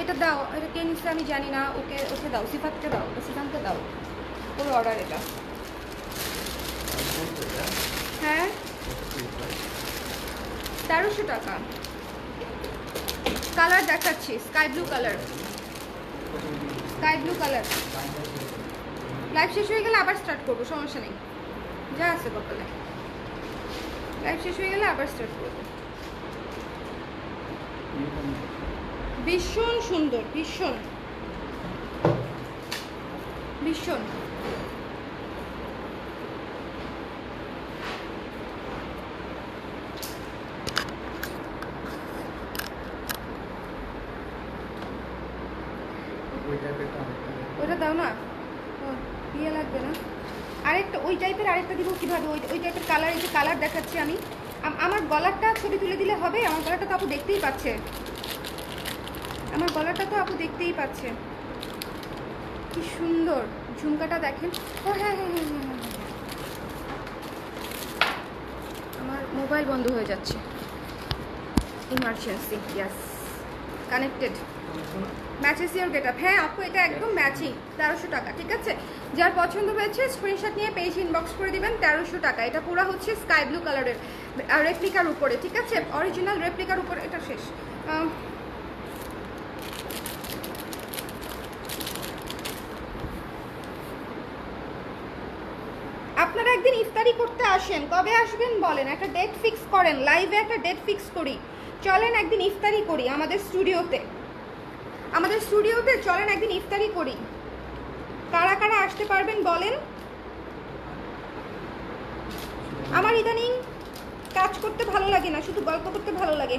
এটা দাও, এটা কে নিচ্ছে আমি জানি না। ওকে দাও, সিফাতকে দাও, সিফানকে দাও, ওর অর্ডার এটা। হ্যাঁ 1300 টাকা। কালার দেখাচ্ছি, স্কাই ব্লু কালার। লাইভ শেষ হয়ে গেলে আবার স্টার্ট করবো, সমস্যা নেই, যা আছে কপালে। লাইভ শেষ হয়ে গেলে আবার স্টার্ট করবো। ভীষণ সুন্দর, ভীষণ। ওইটা দাও না, ইয়ে লাগবে না। আরেকটা ওই টাইপের আরেকটা দিব কিভাবে? ওই টাইপের কালার, এই যে কালার দেখাচ্ছি আমি। আমার গলারটা ছবি তুলে দিলে হবে? আমার গলাটা তো আপু দেখতেই পাচ্ছে, কি সুন্দর ঝুমকাটা দেখেন। ও হ্যাঁ, আমার মোবাইল বন্ধ হয়ে যাচ্ছে, emergency. Yes, connected. Matches your get up. হ্যাঁ আপু এটা একদম ম্যাচিং, 1300 টাকা। ঠিক আছে, যার পছন্দ হয়েছে স্ক্রিনশট নিয়ে পেজ ইনবক্স করে দিবেন। 1300 টাকা। এটা পুরো হচ্ছে স্কাই ব্লু কালারের রেপ্লিকার উপরে, ঠিক আছে, অরিজিনাল রেপ্লিকার উপরে। এটা শেষ। আপনারা একদিন ইফতারি করতে আসেন, কবে আসবেন বলেন, একটা ডেট ফিক্স করেন, লাইভে একটা ডেট ফিক্স করি। চলেন একদিন ইফতারি করি আমাদের স্টুডিওতে, চলেন একদিন ইফতারি করি। কারা কারা আসতে পারবেন বলেন? আমার ইদানিং কাজ করতে ভালো লাগে না, শুধু গল্প করতে ভালো লাগে।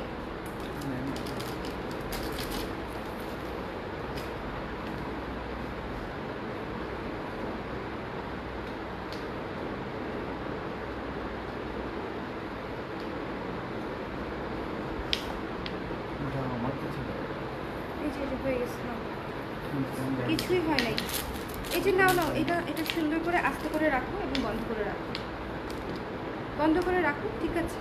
এই যে হয়ে গেছে না, কিছুই হয় নাই। এই যে নাও, এটা সুন্দর করে আস্তে করে রাখো এবং বন্ধ করে রাখো, ঠিক আছে?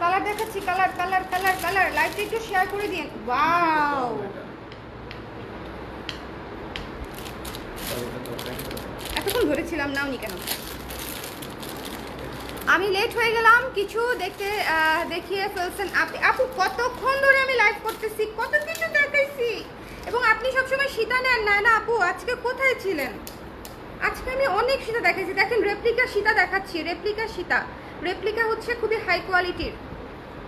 কালার দেখাচ্ছি, কালার। লাইভটা একটু শেয়ার করে দিন। ওয়াও, এতক্ষণ ধরেছিলাম, নাওনি কেন? আমি লেট হয়ে গেলাম, কিছু দেখিয়ে ফেলছেন আপু। কতক্ষণ ধরে আমি লাইভ করতেছি, কত কিছু দেখাইছি, এবং আপনি সবসময় সীতা নেন না আপু। আজকে কোথায় ছিলেন? আজকে আমি অনেক সীতা দেখাইছি। দেখেন রেপ্লিকা সীতা দেখাচ্ছি, রেপ্লিকা হচ্ছে খুবই হাই কোয়ালিটির।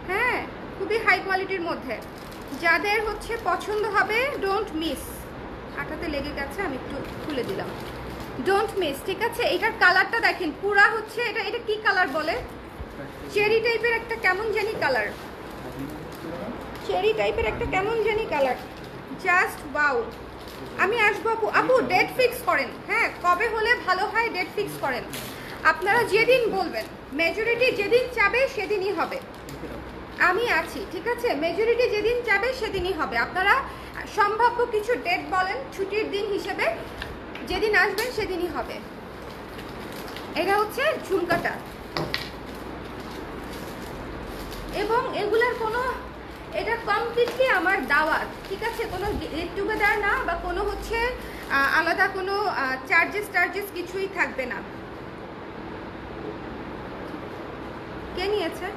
হ্যাঁ খুবই হাই কোয়ালিটির মধ্যে। যাদের হচ্ছে পছন্দ হবে ডোন্ট মিস, আটাতে লেগে গেছে, আমি একটু খুলে দিলাম। ডোন্ট মিস, ঠিক আছে? এটার কালারটা দেখেন, পুরা হচ্ছে এটা এটা কি কালার বলে? চেরি টাইপের একটা কেমন জানি কালার, চেরি টাইপের একটা কেমন জানি কালার, জাস্ট ওয়াও। আমি আসবো আপু। আপু ডেট ফিক্স করেন, হ্যাঁ কবে হলে ভালো হয় ডেট ফিক্স করেন। আপনারা যেদিন বলবেন, মেজরিটি যেদিন চাবে সেদিনই হবে। আমি আছি, ঠিক আছে? মেজরিটি যেদিন চাবে সেদিনই হবে। আপনারা সম্ভাব্য কিছু ডেট বলেন ছুটির দিন হিসেবে, যেদিন আসবেন সেদিনই হবে। এটা হচ্ছে ঝুমকাটা, এবং এগুলার কোনো, এটা কমপ্লিটলি আমার দাওয়াত, ঠিক আছে? কোনো গেট টুগেদার না, বা কোনো হচ্ছে আলাদা কোনো চার্জেস কিছুই থাকবে না। কে নিয়েছে?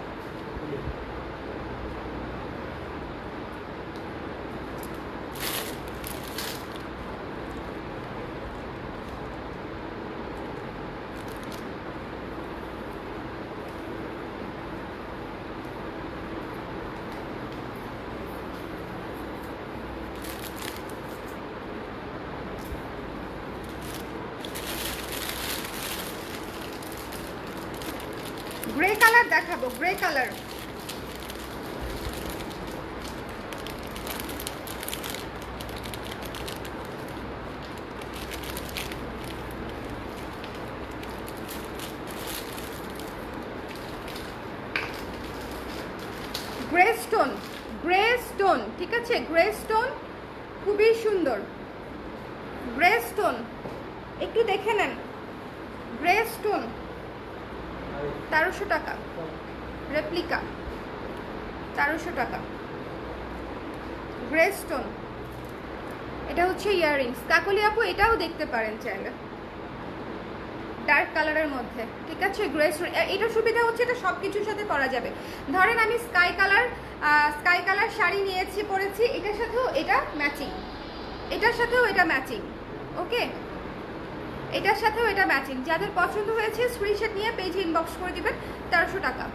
গ্রে কালার দেখাবো, grey colour. Grey stone, grey stone, ঠিক আছে? গ্রে স্টোন খুবই সুন্দর, গ্রে স্টোন একটু দেখে নেন। গ্রে স্টোন 1300 টাকা, রেপ্লিকা 1300 টাকা, গ্রে স্টোন। এটা হচ্ছে ইয়াররিংস। কাকলি আপু এটাও দেখতে পারেন চাইলে, ডার্ক কালারের মধ্যে, ঠিক আছে? Grey stone. এটা সুবিধা হচ্ছে এটা সব কিছুর সাথে করা যাবে। ধরেন আমি স্কাই কালার শাড়ি নিয়েছি, পরেছি, এটার সাথেও এটা ম্যাচিং, এটার সাথেও এটা ম্যাচিং, ওকে? এটার সাথেও এটা ম্যাচিং। যাদের পছন্দ হয়েছে স্ক্রিনশট নিয়ে পেজে ইনবক্স করে দিবেন। 1300 টাকা।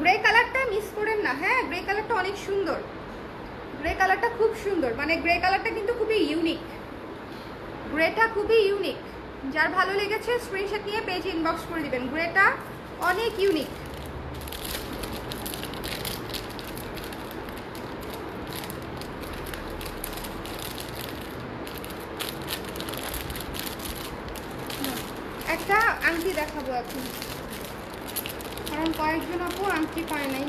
গ্রে কালারটা মিস করেন না, হ্যাঁ গ্রে কালারটা অনেক সুন্দর, গ্রে কালারটা খুব সুন্দর, মানে গ্রে কালারটা কিন্তু খুবই ইউনিক, গ্রেটা খুবই ইউনিক। যার ভালো লেগেছে স্ক্রিনশট নিয়ে পেজে ইনবক্স করে দিবেন। গ্রেটা অনেক ইউনিক। একটা আংটি দেখাবো এখন, কারণ কয়েকজন আপু আংটি পায় নাই।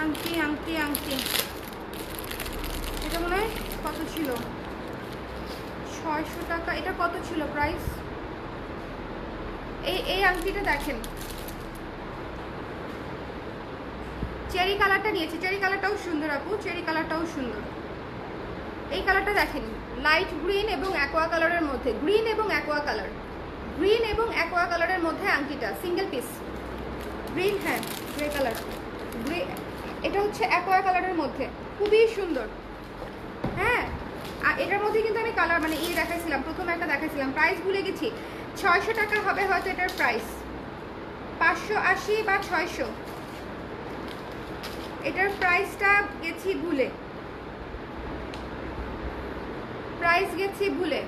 আংটি আংটি আংটি, এটা মনে হয় কত ছিল? 600 টাকা। এটা কত ছিল প্রাইস? এই আংটিটা দেখেন, চেরি কালারটা নিয়েছি। চেরি কালারটাও সুন্দর আপু, চেরি কালারটাও সুন্দর। এই কালারটা দেখেন, লাইট গ্রিন এবং অ্যাকোয়া কালারের মধ্যে, গ্রিন এবং অ্যাকোয়া কালার, গ্রিন এবং অ্যাকোয়া কালারের মধ্যে আংটিটা সিঙ্গেল পিস। গ্রিন, হ্যাঁ গ্রে কালার, গ্রে। এটা হচ্ছে অ্যাকোয়া কালারের মধ্যে, খুবই সুন্দর। হ্যাঁ, আর এটার মধ্যে কিন্তু আমি কালার মানে দেখাইছিলাম, প্রথমে একটা দেখাইছিলাম, প্রাইস ভুলে গেছি। 600 টাকা হবে হয়তো এটার প্রাইস, 580 বা 600, এটার প্রাইসটা গেছি ভুলে, প্রাইস গেছি ভুলে।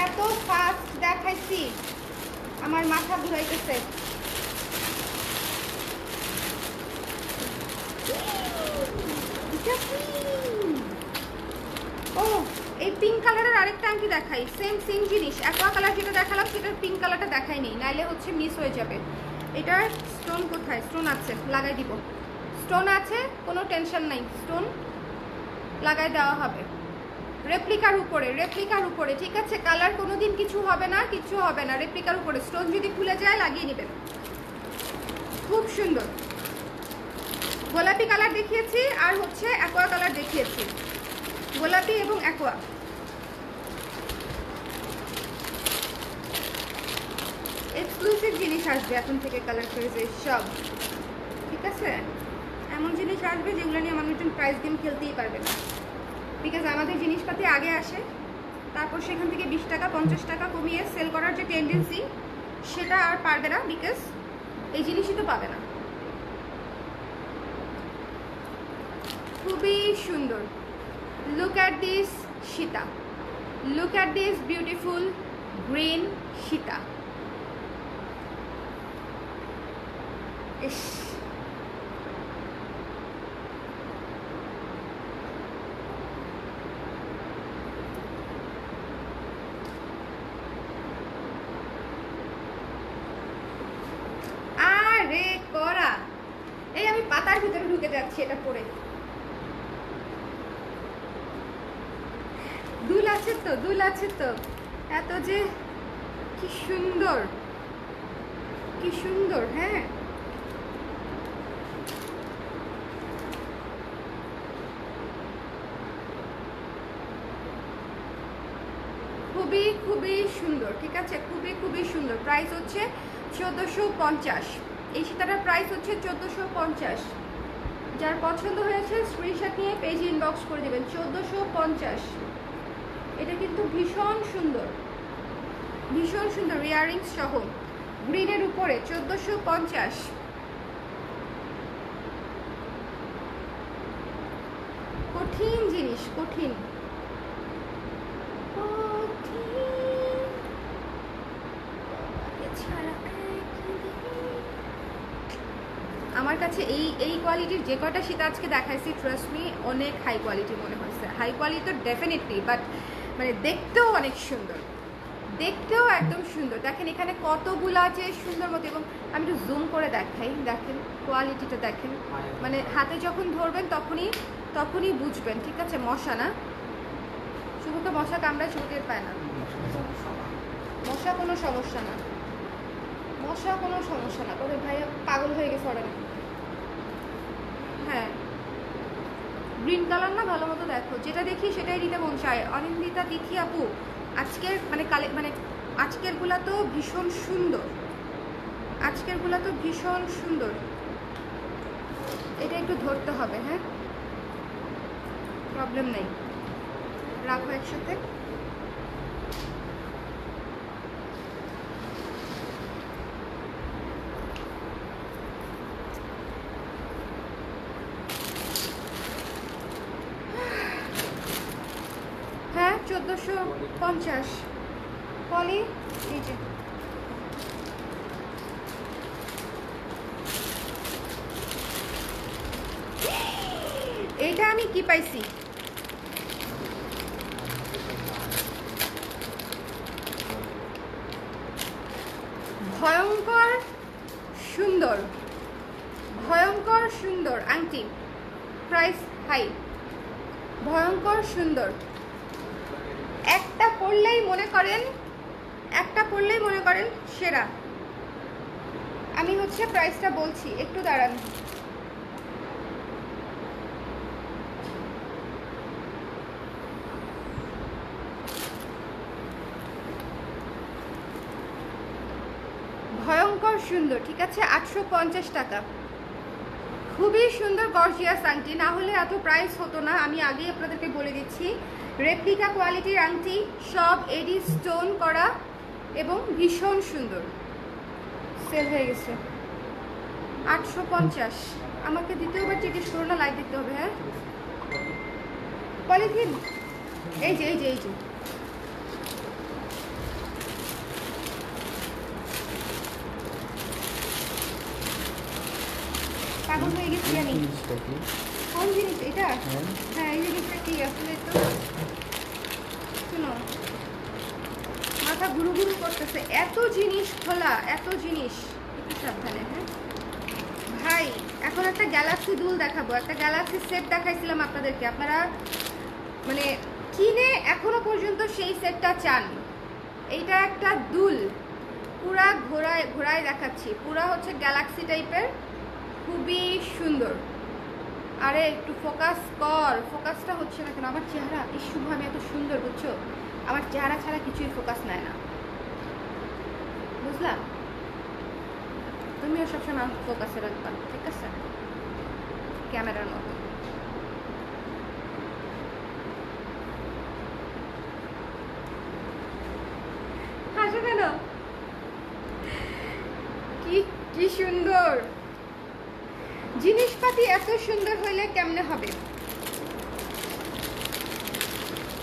এত ফাস্ট দেখাইছি আমার মাথা ঘুরাইতেছে। ও এই পিঙ্ক কালারের আরেকটা আংটি দেখাই, সেম জিনিস, অ্যাকোয়া কালার যেটা দেখালাম সেটার পিঙ্ক কালারটা দেখাই নেই, নাইলে হচ্ছে মিস হয়ে যাবে। এটার স্টোন কোথায়? স্টোন আছে, লাগাই দিব। স্টোন আছে, কোনো টেনশন নাই, স্টোন লাগাই দেওয়া হবে। রেপ্লিকার উপরে, রেপ্লিকার উপরে, ঠিক আছে? কালার কোনোদিন কিছু হবে না, কিছু হবে না। রেপ্লিকার উপরে স্টোন যদি খুলে যায় লাগিয়ে নেবেন, খুব সুন্দর। গোলাপি কালার দেখিয়েছি আর হচ্ছে অ্যাকোয়া কালার দেখিয়েছি, গোলাপি এবং অ্যাকোয়া। এক্সক্লুসিভ জিনিস আসবে এখন থেকে কালার ফ্রেজে সব, ঠিক আছে? এমন জিনিস আসবে যেগুলো নিয়ে মানুষজন প্রাইস গেম খেলতেই পারবে না, বিকজ আমাদের জিনিসপাতি আগে আসে, তারপর সেখান থেকে 20 টাকা 50 টাকা কমিয়ে সেল করার যে টেন্ডেন্সি, সেটা আর পারবে না, বিকজ এই জিনিসই তো পাবে না। খুবই সুন্দর। লুক অ্যাট দিস সীতা, look at this beautiful green সীতা। ইস, আরে করা, এই আমি পাতার ভিতরে ঢুকে যাচ্ছি এটা পরে। দুল আছে তো, দুল আছে তো, এত যে কি সুন্দর, কি সুন্দর। হ্যাঁ, খুবই খুবই সুন্দর, ঠিক আছে, খুবই খুবই সুন্দর। প্রাইস হচ্ছে 1450। এই সীতাটার প্রাইস হচ্ছে 1450। যার পছন্দ হয়েছে স্ক্রিনশট নিয়ে পেজে ইনবক্স করে দেবেন। 1450। এটা কিন্তু ভীষণ সুন্দর, ভীষণ সুন্দর, ইয়াররিংস সহ গ্রিনের উপরে 1450। কঠিন জিনিস, কঠিন আমার কাছে এই কোয়ালিটির যে কটা সীতা আজকে দেখাইছি, ট্রাস্ট মি, অনেক হাই কোয়ালিটি মনে হয়েছে। হাই কোয়ালিটি তো ডেফিনেটলি, বাট মানে দেখতেও অনেক সুন্দর, দেখতেও একদম সুন্দর। দেখেন এখানে কতগুলো আছে সুন্দর মতো, এবং আমি একটু জুম করে দেখাই, দেখেন কোয়ালিটিটা দেখেন। মানে হাতে যখন ধরবেন তখনই বুঝবেন, ঠিক আছে। মশা না, শুভকে মশা কামড়ায়, শুভ টের পায় না। মশা কোনো সমস্যা না, মশা কোনো সমস্যা না। ওরে ভাইয়া পাগল হয়ে গেছে ওরা। হ্যাঁ, গ্রিন কালার না, ভালো মতো দেখো, যেটা দেখি সেটাই নিতে মন চায়। অনিন্দিতা তিথি আপু, আজকের মানে আজকেরগুলা তো ভীষণ সুন্দর, আজকেরগুলা তো ভীষণ সুন্দর। এটা একটু ধরতে হবে, হ্যাঁ, প্রবলেম নেই, রাখো একসাথে। হ্যাঁ, 1450 পলি। এই যে এইটা আমি কি পাইছি, ভয়ঙ্কর সুন্দর, ভয়ঙ্কর সুন্দর আংটি, প্রাইস হাই, ভয়ঙ্কর সুন্দর। একটা পরলেই মনে করেন সেরা। আমি হচ্ছে প্রাইসটা বলছি, একটু দাঁড়ান। ভয়ঙ্কর সুন্দর, ঠিক আছে, 850 টাকা। খুবই সুন্দর গর্জিয়াস আংটি, না হলে এত প্রাইস হতো না। আমি আগেই আপনাদেরকে বলে দিচ্ছি, রেপ্লিকা কোয়ালিটির আংটি, সব এডি স্টোন করা এবং ভীষণ সুন্দর। সেল হয়ে গেছে 850। আমাকে দ্বিতীয়বার জিজ্ঞেস করো না, লাইভ দেখতে হবে। হ্যাঁ, পলিথিন, এই যে পাগল হয়ে গেছি আমি। কোন জিনিস এটা? হ্যাঁ, এই জিনিসটা কি আসলে তো শুনো, মাথা ঘুরু ঘুরু করতেছে, এত জিনিস খোলা, এত জিনিস, একটু সাবধানে। হ্যাঁ ভাই, এখন একটা গ্যালাক্সি দুল দেখাবো, একটা গ্যালাক্সি সেট দেখাইছিলাম আপনাদেরকে, আপনারা মানে কিনে এখনো পর্যন্ত সেই সেটটা চান। এইটা একটা দুল, পুরা ঘোড়ায় দেখাচ্ছি, পুরা হচ্ছে গ্যালাক্সি টাইপের, খুবই সুন্দর। আরে একটু ফোকাস কর, ফোকাসটা হচ্ছে না কেন? আমার চেহারা, এই শুভ, আমি এত সুন্দর, বুঝছো, আমার চেহারা ছাড়া কিছুই ফোকাস নেয় না, বুঝলা? তুমিও সবসময় ফোকাসে রাখবা, ঠিক আছে, ক্যামেরার মতো। হাসো কেন? সুন্দর জিনিসপাতি, এত সুন্দর হইলে কেমনে হবে,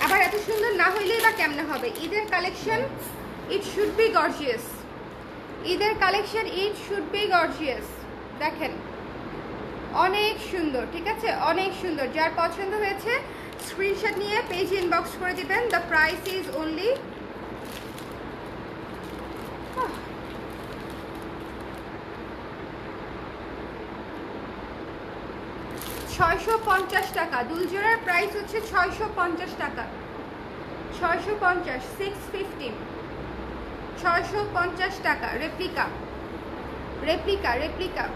আবার এত সুন্দর না হইলেই বা কেমনে হবে। ঈদের collection, it should be gorgeous. ঈদের collection, it should be gorgeous. দেখেন অনেক সুন্দর, ঠিক আছে, অনেক সুন্দর। যার পছন্দ হয়েছে স্ক্রিনশট নিয়ে পেজে ইনবক্স করে দিবেন। দ্য প্রাইস ইজ অনলি 650 টাকা। দুলজোড়ার প্রাইস হচ্ছে 650 টাকা। 650, 650, 650 টাকা। Replica, replica, replica.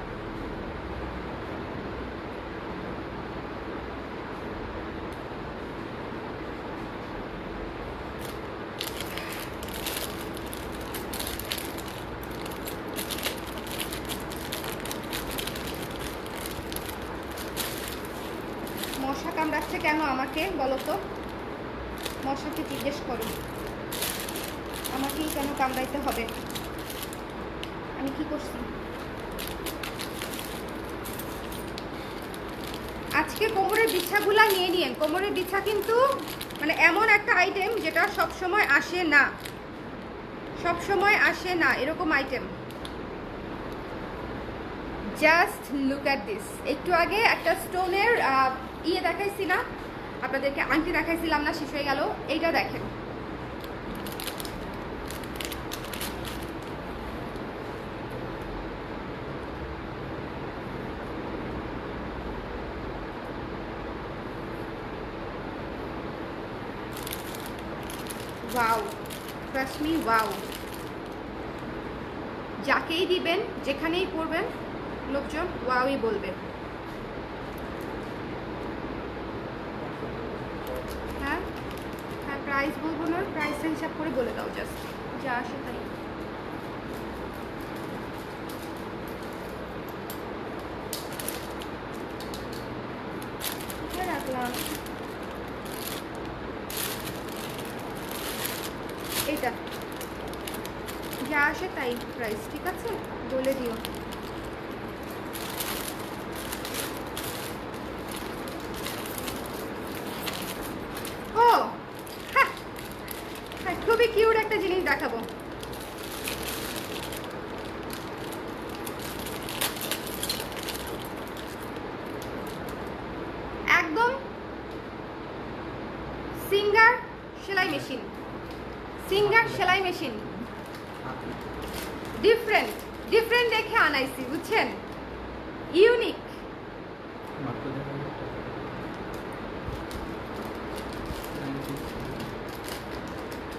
মশা কামড়াচ্ছে কেন আমাকে বলো তো, মশাকে জিজ্ঞেস করো, আমাকেই কেন কামড়াইতে হবে, আমি কি করছি। আজকে কোমরের বিছাগুলা নিয়ে নিয়েন। কোমরের বিছা কিন্তু মানে এমন একটা আইটেম যেটা সব সময় আসে না, সব সময় আসে না এরকম item. Just look at this. একটু আগে একটা স্টোনের ইয়ে দেখাইছি না আপনাদেরকে, আংটি দেখাইছিলাম না, শেষ হয়ে গেল। এইটা দেখেন, ওয়াও, ট্রাস্ট মি, ওয়াও। যাকেই দিবেন, যেখানেই পড়বেন, লোকজন ওয়াওই বলবে। হ্যাঁ হ্যাঁ, প্রাইস বলবো না, প্রাইসের হিসাব করে বলে দাও, জাস্ট যা আসে তাই। কোথায় রাখলাম এটা, যা আসে তাই প্রাইস, ঠিক আছে, বলে দিও। ও হ্যাঁ, খুবই কিউট একটা জিনিস দেখাবো। একদম সিঙ্গার সেলাই মেশিন, সিঙ্গার সেলাই মেশিন, ডিফারেন্ট ডিফারেন্ট দেখে আনাইছি, বুঝছেন, ইউনিক। মাত্র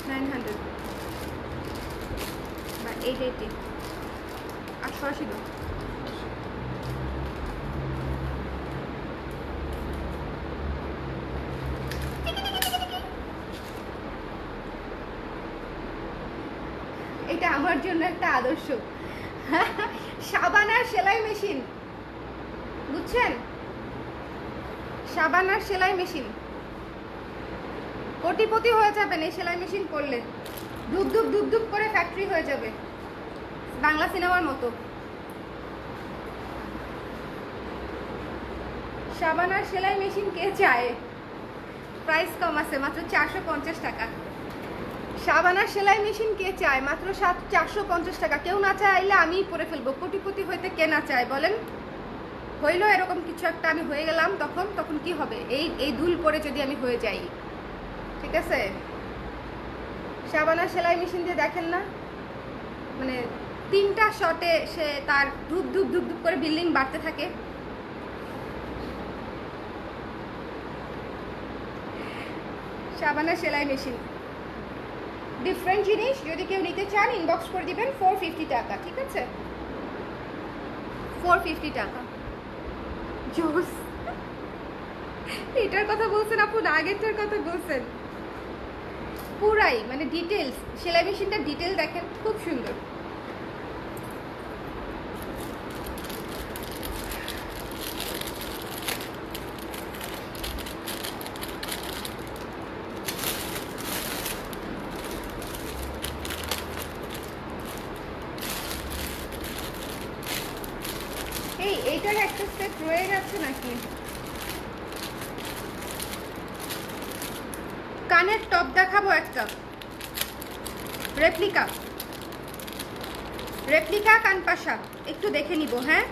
900 বা 880 880 দাও। এটা আমার জন্য একটা আদর্শ। সাবানার সেলাই মেশিন, বুঝছেন, সাবানার সেলাই মেশিন। কোটিপতি হয়ে যাবেন এই সেলাই মেশিন করলে, ধুপ ধুপ ধুপ ধুপ করে ফ্যাক্টরি হয়ে যাবে, বাংলা সিনেমার মতো। সাবানার সেলাই মেশিন কে চায়? প্রাইস কম আছে, মাত্র 450 টাকা। সাবানার সেলাই মেশিন কে চায়? মাত্র 450 টাকা। কেউ না চাইলে আমিই পরে ফেলবো। কোটিপতি হইতে কে না চায় বলেন? হইলো এরকম কিছু একটা আমি হয়ে গেলাম, তখন কি হবে? এই দুল পরে যদি আমি হয়ে যাই, ঠিক আছে। সাবানার সেলাই মেশিন দিয়ে দেখেন না, মানে 3টা শটে সে তার ধুপ ধুপ ধুপ ধুপ করে বিল্ডিং বাড়তে থাকে। সাবানার সেলাই মেশিন ডিফারেন্ট জিনিস, যদি কেউ নিতে চান ইনবক্স করে দিবেন। 450 টাকা, ঠিক আছে, 450 টাকা। জোস, এটার কথা বলছেন আপু না আগেরটার কথা বলছেন? পুরাই মানে ডিটেলস, সেলাই মেশিনটার ডিটেল দেখেন, খুব সুন্দর। এইটার একটা সেট রয়ে গেছে নাকি? কানের টপ দেখাবো একটা, রেপ্লিকা কানপাশা, একটু দেখে নিব। হ্যাঁ,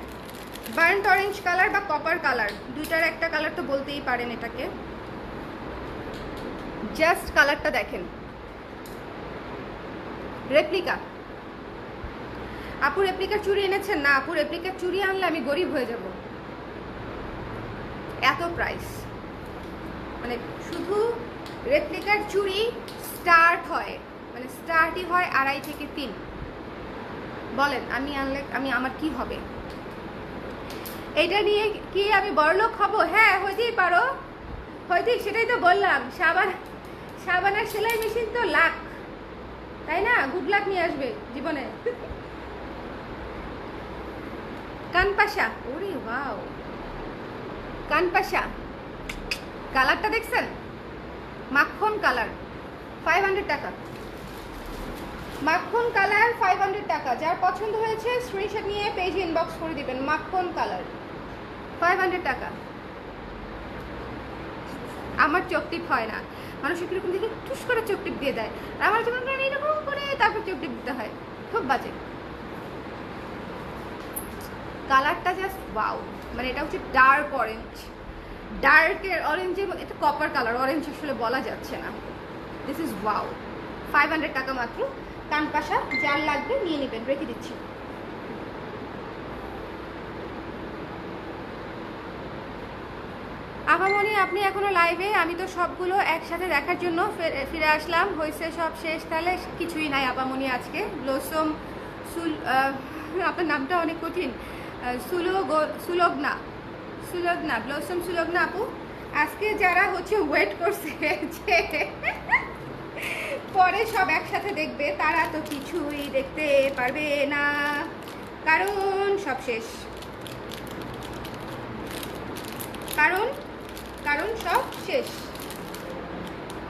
বার্ন্ট অরেঞ্জ কালার বা কপার কালার, দুইটার একটা কালার তো বলতেই পারেন এটাকে। জাস্ট কালারটা দেখেন, রেপ্লিকা। আপু রেপ্লিকার চুড়ি এনেছেন? না আপু, রেপ্লিকার চুড়ি আনলে আমি গরিব হয়ে যাব, এত প্রাইস। মানে শুধু রেপ্লিকার চুড়ি স্টার্টই হয় 2.5 থেকে 3। বলেন আমি আনলে আমার কি হবে? এটা নিয়ে কি আমি বড়লোক হব? হ্যাঁ, হইতেই পারো, হয়তো। সেটাই তো বললাম, সাবানের সেলাই মেশিন তো লাখ, তাই না? গুড লাক নিয়ে আসবে জীবনে। কানপাশা, ওরে ওয়াও, কানপাশা কালারটা দেখছেন? মাখন কালার, 500 টাকা। মাখন কালার 500 টাকা। যার পছন্দ হয়েছে স্ক্রিনশট নিয়ে পেজে ইনবক্স করে দিবেন। মাখন কালার 500 টাকা। আমার চোখ টিপ হয় না, মানুষ কিরকম দেখে টুস করে চোখ টিপ দিয়ে দেয়, আর আমার যেমন এরকম করে তারপর চোখ টিপ দিতে হয়, খুব বাজে। কালারটা জাস্ট ওয়াও। মানে এটা হচ্ছে ডার্ক অরেঞ্জ, ডার্কের অরেঞ্জের মধ্যে, এটা কপার কালার, অরেঞ্জ আসলে বলা যাচ্ছে না। দিস ইজ ওয়াও, 500 টাকা মাত্র। কানপাশা যার লাগবে নিয়ে নেবেন, রেখে দিচ্ছি। আপামনি আপনি এখনো লাইভে? আমি তো সবগুলো একসাথে দেখার জন্য ফিরে আসলাম। হয়েছে সব শেষ? তাহলে কিছুই নাই আপামনি আজকে। ব্লসম আপনার নামটা অনেক কঠিন, সুলগ্না, ব্লসম সুলগ্না আপু। আজকে যারা হচ্ছে ওয়েট করছে যে পরে সব একসাথে দেখবে, তারা তো কিছুই দেখতে পারবে না, কারণ সব শেষ। কারণ সব শেষ।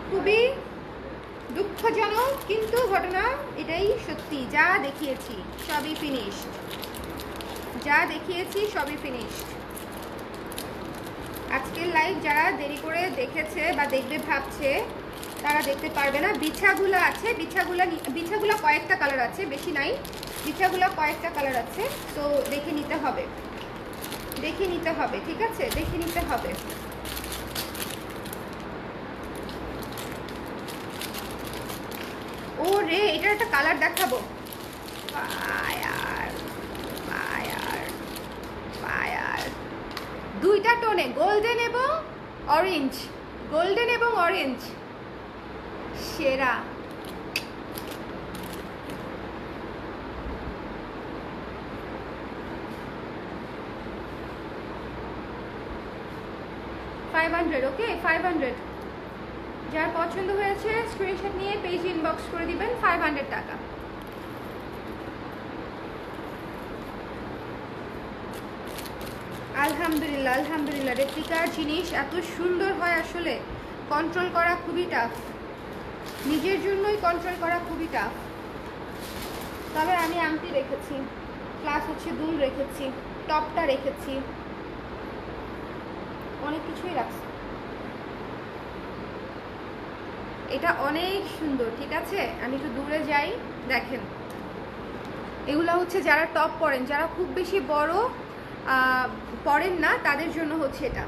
খুবই দুঃখজনক, কিন্তু ঘটনা এটাই সত্যি। যা দেখিয়েছি সবই ফিনিশড। আজকের লাইভ যারা দেরি করে দেখেছে বা দেখবে ভাবছে, তারা দেখতে পারবে না। বিছাগুলো আছে, বিছাগুলো কয়েকটা কালার আছে, বেশি নাই। বিছাগুলো কয়েকটা কালার আছে, তো দেখে নিতে হবে, ঠিক আছে? দেখে নিতে হবে। ও রে, এটার একটা কালার দেখাবো। ফায়ার দুইটা টোনে, গোল্ডেন এবং অরেঞ্জ, সেরা। ওকে, 500। যার পছন্দ হয়েছে স্ক্রিনশট নিয়ে পেজে ইনবক্স করে দিবেন, 500 টাকা। আলহামদুলিল্লাহ। রেপ্লিকার জিনিস এত সুন্দর হয়, আসলে কন্ট্রোল করা খুবই টাফ, নিজের জন্যই কন্ট্রোল করা খুবই টাফ। তবে আমি আংটি রেখেছি, প্লাস হচ্ছে দুল রেখেছি, টপটা রেখেছি, অনেক কিছুই রাখছি। এটা অনেক সুন্দর, ঠিক আছে? আমি একটু দূরে যাই, দেখেন। এগুলো হচ্ছে যারা টপ পরেন, যারা খুব বেশি বড় পরেন না, তাদের জন্য হচ্ছে এটা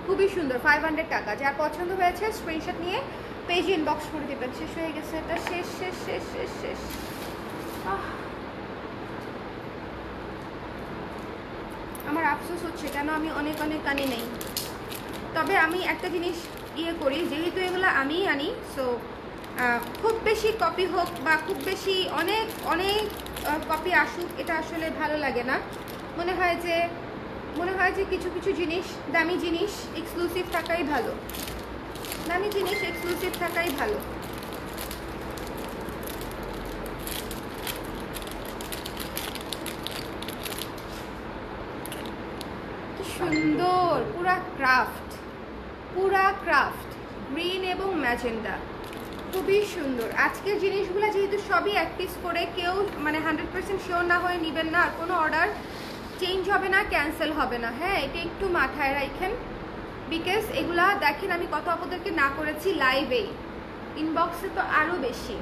খুবই সুন্দর। 500 টাকা। যার পছন্দ হয়েছে স্ক্রিনশট নিয়ে পেজে ইনবক্স করে দেবেন। শেষ হয়ে গেছে এটা, শেষ। আমার আফসোস হচ্ছে, কেন আমি অনেক কানি নেই। তবে আমি একটা জিনিস করি, যেহেতু এগুলো আমিই আনি, সো খুব বেশি কপি হোক বা খুব বেশি অনেক কপি আসুক, এটা আসলে ভালো লাগে না। মনে হয় যে কিছু জিনিস, দামি জিনিস এক্সক্লুসিভ থাকাই ভালো। কি সুন্দর, পুরা ক্রাফট, গ্রিন এবং ম্যাজেন্ডা, খুবই সুন্দর। আজকের জিনিসগুলো যেহেতু সবই এক পিস করে, কেউ মানে 100% শিওর না হয়ে নেবেন না। আর কোনো অর্ডার চেঞ্জ হবে না, ক্যান্সেল হবে না। হ্যাঁ, এটা একটু মাথায় রাখেন, বিকজ এগুলা দেখেন আমি কত আপনাদেরকে না করেছি লাইভেই, ইনবক্সে তো আরও বেশি।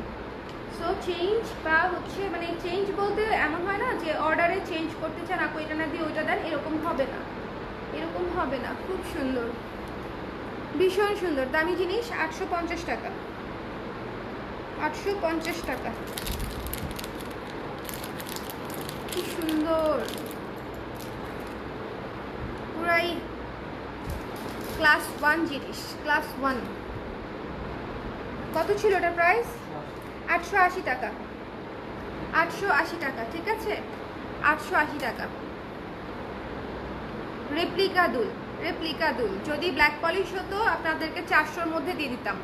সো চেঞ্জ বা হচ্ছে মানে চেঞ্জ বলতে এমন হয় না যে অর্ডারে চেঞ্জ করতে চান আপু এটা না দিয়ে ওইটা দেন, এরকম হবে না, এরকম হবে না। খুব সুন্দর, ভীষণ সুন্দর, দামি জিনিস। 850 টাকা, 850 টাকা। কি সুন্দর, পুরাই ক্লাস 1 জিনিস, ক্লাস 1। কত ছিল ওটার প্রাইস? 880 টাকা, 880 টাকা, ঠিক আছে, 880 টাকা। রেপ্লিকা দুল, রেপ্লিকা দুল। যদি ব্ল্যাক পলিশ হতো আপনাদেরকে 400-র মধ্যে দিয়ে দিতাম।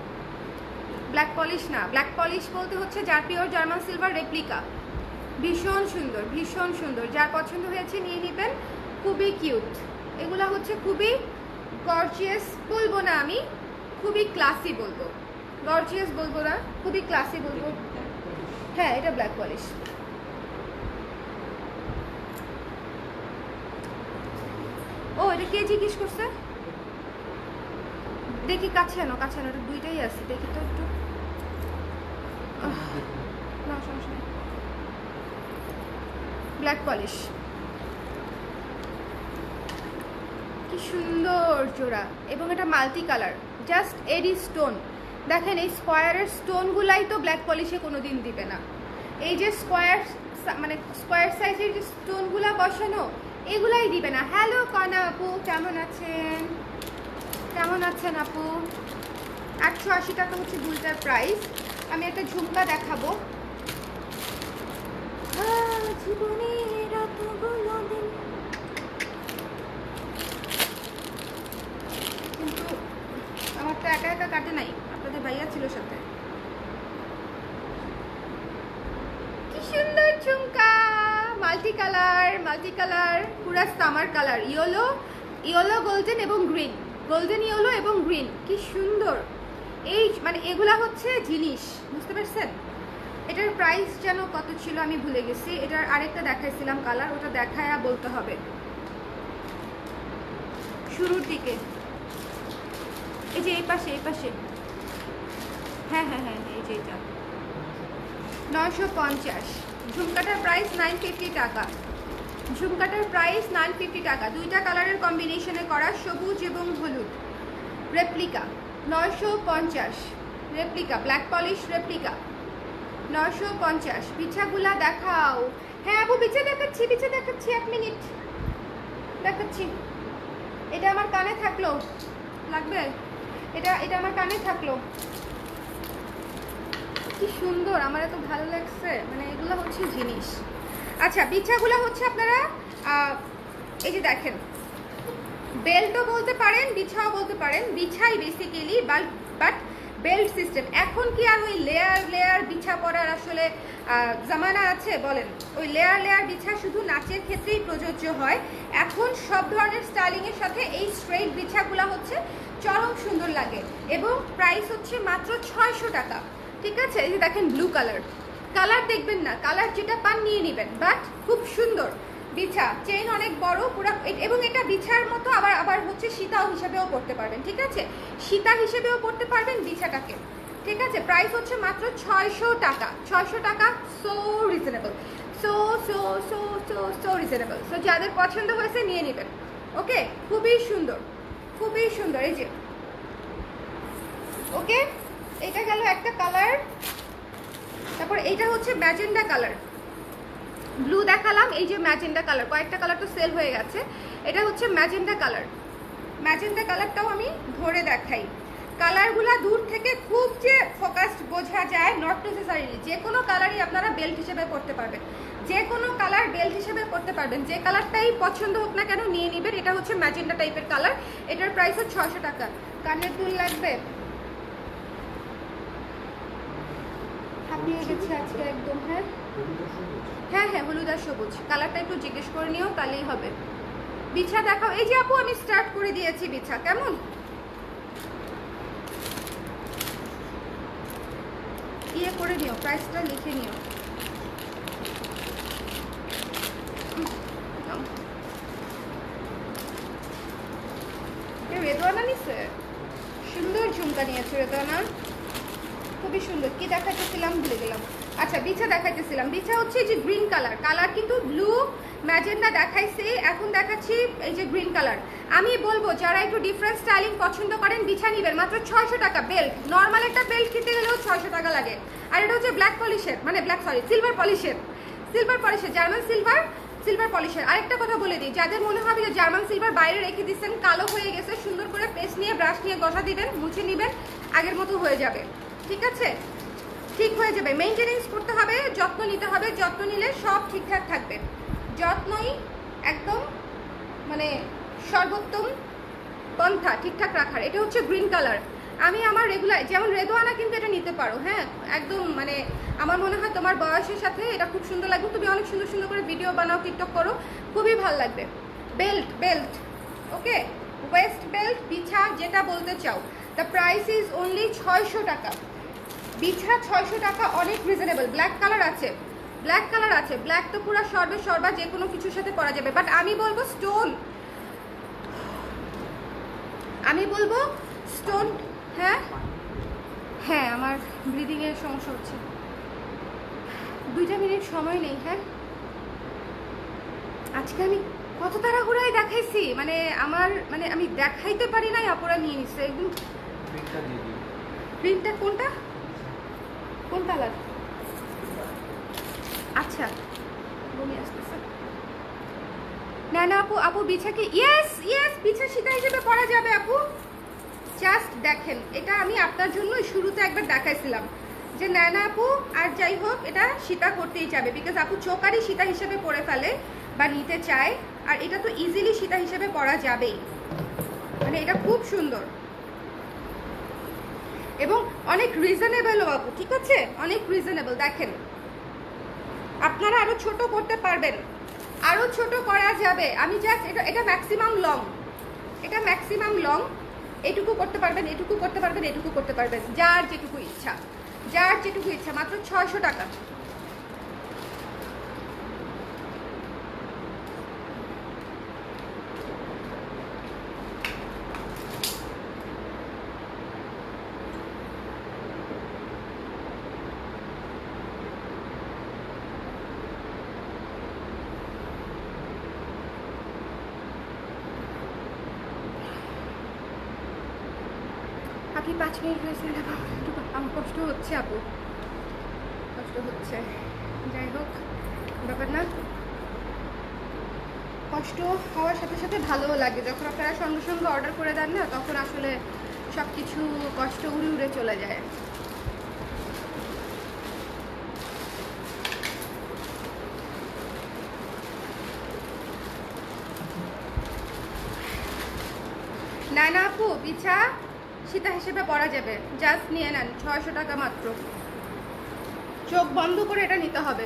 ব্ল্যাক পলিশ না, ব্ল্যাক পলিশ বলতে হচ্ছে যার পিওর জার্মান সিলভার রেপ্লিকা। ভীষণ সুন্দর, ভীষণ সুন্দর, যার পছন্দ হয়েছে নিয়ে নেবেন। খুবই কিউট এগুলা, হচ্ছে খুবই গর্জিয়াস বলবো না আমি, খুবই ক্লাসি বলবো, গর্জিয়াস বলবো না, খুবই ক্লাসি বলবো। হ্যাঁ, এটা ব্ল্যাক পলিশ। ও, এটা কে জিজ্ঞেস করছে? দেখি কাছে আনো, কাছে আনো, এটা দুইটাই আছে, দেখি তো একটু। না, সমস্যা নেই। ব্ল্যাক পলিশ, কি সুন্দর জোড়া, এবং এটা মাল্টি কালার, জাস্ট এডি স্টোন। দেখেন এই স্কোয়ারের স্টোনগুলাই তো ব্ল্যাক পলিশে কোনোদিন দিবে না। এই যে স্কোয়ার মানে স্কোয়ার সাইজের যে স্টোনগুলা বসানো, এগুলাই দিবে না। হ্যালো কনা আপু, কেমন আছেন? কেমন আছেন আপু? 880 টাকা হচ্ছে দুলটার প্রাইস। আমি একটা ঝুমকা দেখাবো। জীবনের এতগুলো দিন, কিন্তু আমার তো একা একা কাটে নাই, আপনাদের ভাইয়া ছিল সাথে। কি সুন্দর ঝুমকা, মাল্টি কালার, মাল্টি কালার, পুরা summer colour, yellow, yellow golden এবং গ্রিন, গোল্ডেন ইয়েলো এবং গ্রিন। কি সুন্দর এই মানে এগুলা হচ্ছে জিনিস, বুঝতে পারছেন? এটার প্রাইস যেন কত ছিল আমি ভুলে গেছি। এটার আরেকটা দেখাইছিলাম কালার, ওটা দেখায়া বলতে হবে। শুরুর দিকে এই যে এই পাশে, এই পাশে, হ্যাঁ হ্যাঁ হ্যাঁ, এই যে এটা 950। ঝুমকাটার প্রাইস 950 টাকা, ঝুমকাটার প্রাইস 950 টাকা। দুইটা কালারের কম্বিনেশনে করা, সবুজ এবং হলুদ, replica 950, replica black polish replica 950। বিছাগুলা দেখাও। হ্যাঁ আপু, বিছা দেখাচ্ছি, বিছা দেখাচ্ছি, 1 মিনিট দেখাচ্ছি। এটা আমার কানে থাকলো, লাগবে? এটা এটা আমার কানে থাকলো। কি সুন্দর, আমার এত ভালো লাগছে, মানে এগুলো হচ্ছে জিনিস। আচ্ছা, বিছাগুলো হচ্ছে আপনারা এই যে দেখেন, বেল্টও বলতে পারেন, বিছাও বলতে পারেন। বিছাই বেসিক্যালি, বাট বেল্ট সিস্টেম। এখন কি আর ওই লেয়ার লেয়ার বিছা পরার আসলে জামানা আছে বলেন? ওই লেয়ার লেয়ার বিছা শুধু নাচের ক্ষেত্রেই প্রযোজ্য হয়। এখন সব ধরনের স্টাইলিংয়ের সাথে এই স্ট্রেইট বিছাগুলো হচ্ছে চরম সুন্দর লাগে, এবং প্রাইস হচ্ছে মাত্র 600 টাকা, ঠিক আছে? এই যে দেখেন ব্লু কালার, কালার দেখবেন না, কালার যেটা পান নিয়ে নেবেন, বাট খুব সুন্দর বিছা, চেইন অনেক বড় পুরো, এবং এটা বিছার মতো আবার আবার হচ্ছে সীতাও হিসেবেও পড়তে পারবেন, ঠিক আছে? সীতা হিসেবেও পড়তে পারবেন বিছাটাকে, ঠিক আছে? প্রাইস হচ্ছে মাত্র 600 টাকা, 600 টাকা। So reasonable, so so so so so reasonable. So যাদের পছন্দ হয়েছে নিয়ে নেবেন, ওকে? খুবই সুন্দর, খুবই সুন্দর। এই যে ওকে, এটা গেল একটা কালার। তারপর এইটা হচ্ছে ম্যাজেন্ডা কালার, ব্লু দেখালাম, এই যে ম্যাজেন্ডা কালার, কয়েকটা কালার তো সেল হয়ে গেছে। এটা হচ্ছে ম্যাজেন্ডা কালার, ম্যাজেন্ডা কালারটাও আমি ধরে দেখাই। কালারগুলা দূর থেকে খুব যে ফোকাসড বোঝা যায়, নট নেসেসারিলি। যে কোনো কালারই আপনারা বেল্ট হিসেবে করতে পারবেন, যে কোনো কালার বেল্ট হিসেবে করতে পারবেন। যে কালারটাই পছন্দ হোক না কেন নিয়ে নেবেন। এটা হচ্ছে ম্যাজেন্ডা টাইপের কালার, এটার প্রাইস হচ্ছে 600 টাকা। কানের দুল লাগবে? হাঁপিয়ে গেছে আজকে একদম। হ্যাঁ হ্যাঁ হ্যাঁ, হলুদ আর সবুজ কালারটা একটু জিজ্ঞেস করে নিও, তাহলেই হবে। বিছা দেখাও। এই যে আপু আমি স্টার্ট করে দিয়েছি বিছা, কেমন? ইয়ে করে নিও, প্রাইসটা লিখে নিও। রেদওয়ানা নিছে, সুন্দর ঝুমকা নিয়েছে রেদওয়ানা, খুবই সুন্দর। কি দেখাইতেছিলাম ভুলে গেলাম। আচ্ছা বিছা দেখাইতেছিলাম, বিছা হচ্ছে এই যে গ্রিন কালার, কালার কিন্তু ব্লু ম্যাজেন্ডা দেখাইছি, এখন দেখাচ্ছি এই যে গ্রিন কালার। আমি বলবো যারা একটু ডিফারেন্ট স্টাইলিং পছন্দ করেন বিছা নিবেন, মাত্র 600 টাকা। বেল্ট নর্মাল একটা বেল্ট কিনতে গেলেও 600 টাকা লাগে। আর এটা হচ্ছে ব্ল্যাক পলিশের, মানে ব্ল্যাক সরি সিলভার পলিশের, জার্মান সিলভার পলিশের। আরেকটা কথা বলে দিই, যাদের মনে হবে যে জার্মান সিলভার বাইরে রেখে দিচ্ছেন কালো হয়ে গেছে, সুন্দর করে পেস্ট নিয়ে ব্রাশ নিয়ে ঘষা দিবেন, মুছে নেবেন, আগের মতো হয়ে যাবে। ঠিক আছে, ঠিক হয়ে যাবে। মেইনটেনেন্স করতে হবে, যত্ন নিতে হবে, যত্ন নিলে সব ঠিকঠাক থাকবে। যত্নই একদম মানে সর্বোত্তম পন্থা ঠিকঠাক রাখার। এটা হচ্ছে গ্রিন কালার। আমি আমার রেগুলার যেমন রেদওয়ানা কিন্তু এটা নিতে পারো, হ্যাঁ একদম মানে আমার মনে হয় তোমার বয়সের সাথে এটা খুব সুন্দর লাগবে। তুমি অনেক সুন্দর সুন্দর করে ভিডিও বানাও, টিকটক করো, খুবই ভালো লাগবে। বেল্ট ওকে, ওয়েস্ট বেল্ট বিছা যেটা বলতে চাও। দ্য প্রাইস ইজ অনলি 600 টাকা। বিছা 600 টাকা, অনেক রিজনেবল। ব্ল্যাক কালার আছে, ব্ল্যাক তো পুরো সর্বা যে কোনো কিছুর সাথে পরা যাবে। বাট আমি বলবো স্টোন, হ্যাঁ আমার ব্রিদিং এর সমস্যা হচ্ছে, 2 মিনিট সময় নেই। হ্যাঁ আজকে আমি কত তাড়াহুড়ায় দেখাইছি, মানে আমি দেখাইতে পারি নাই, অপরা নিয়ে নিচ্ছে একদম। প্রিন্টটা কোন কালার? আচ্ছা বমি আসতেছে না আপু বিছাকে ইয়েস বিছা সীতা হিসেবে পরা যাবে আপু। জাস্ট দেখেন, এটা আমি আপনার জন্য শুরুতে একবার দেখাইছিলাম যে নানা আপু আর যাই হোক এটা সীতা করতেই যাবে, বিকজ আপু চোকারই সীতা হিসেবে পরে ফেলে বা নিতে চায়, আর এটা তো ইজিলি সীতা হিসেবে পরা যাবেই। মানে এটা খুব সুন্দর এবং অনেক রিজনেবলও আপু, ঠিক আছে অনেক রিজনেবল। দেখেন আপনারা আরো ছোট করতে পারবেন, আরো ছোট করা যাবে। আমি জাস্ট এটা ম্যাক্সিমাম লং, এটুকু করতে পারবেন, এটুকু করতে পারবেন, যার যেটুকু ইচ্ছা, মাত্র 600 টাকা। আপনি 5 মিনিট হয়েছে না, আমার কষ্ট হচ্ছে আপু, কষ্ট হচ্ছে। যাই হোক ব্যাপার না, কষ্ট হওয়ার সাথে সাথে ভালোও লাগে। যখন আপনারা সঙ্গে সঙ্গে অর্ডার করে দেন না, তখন আসলে সব কিছু কষ্ট উড়ে চলে যায়। না আপু বিছা সীতা হিসেবে পরা যাবে, জাস্ট নিয়ে নেন, 600 টাকা মাত্র। চোখ বন্ধ করে এটা নিতে হবে,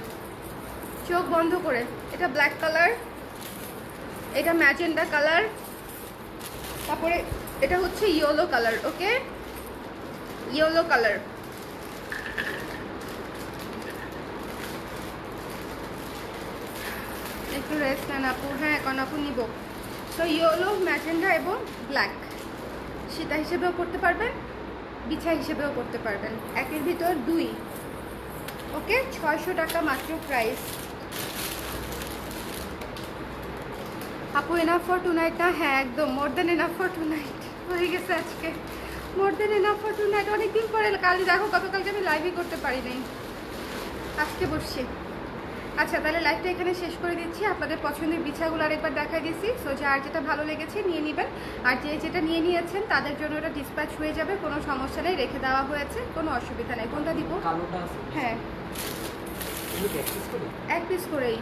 চোখ বন্ধ করে। এটা ব্ল্যাক কালার, এটা ম্যাজেন্ডা কালার, তারপরে এটা হচ্ছে ইয়েলো কালার। ওকে ইয়েলো কালার, একটু রেস্ট নেন আপু। হ্যাঁ এখন আপু নিব। তো ইয়েলো, ম্যাজেন্ডা এবং ব্ল্যাক সীতা হিসেবেও পড়তে পারবেন, বিছা হিসেবেও পড়তে পারবেন, একের ভিতর 2। ওকে 600 টাকা মাত্র প্রাইস। আপু এনাফ ফর টুনাইট না? হ্যাঁ একদম মোর দেন এনাফ ফর টুনাইট হয়ে গেছে আজকে, মোর দেন এনাফ ফর টুনাইট। অনেকদিন পরে, কাল দেখো গতকালকে আমি লাইভই করতে পারি নাই, আজকে বসছি। আচ্ছা তাহলে লাইভটা এখানে শেষ করে দিচ্ছি। আপনাদের পছন্দের বিছাগুলো আরেকবার দেখাই দিচ্ছি। সো যার যেটা ভালো লেগেছে নিয়ে নেবেন, আর যেটা নিয়ে নিয়েছেন তাদের জন্য ওটা ডিসপ্যাচ হয়ে যাবে, কোনো সমস্যা নেই, রেখে দেওয়া হয়েছে, কোনো অসুবিধা নেই। কোনটা দিব? হ্যাঁ 1 পিস করেই।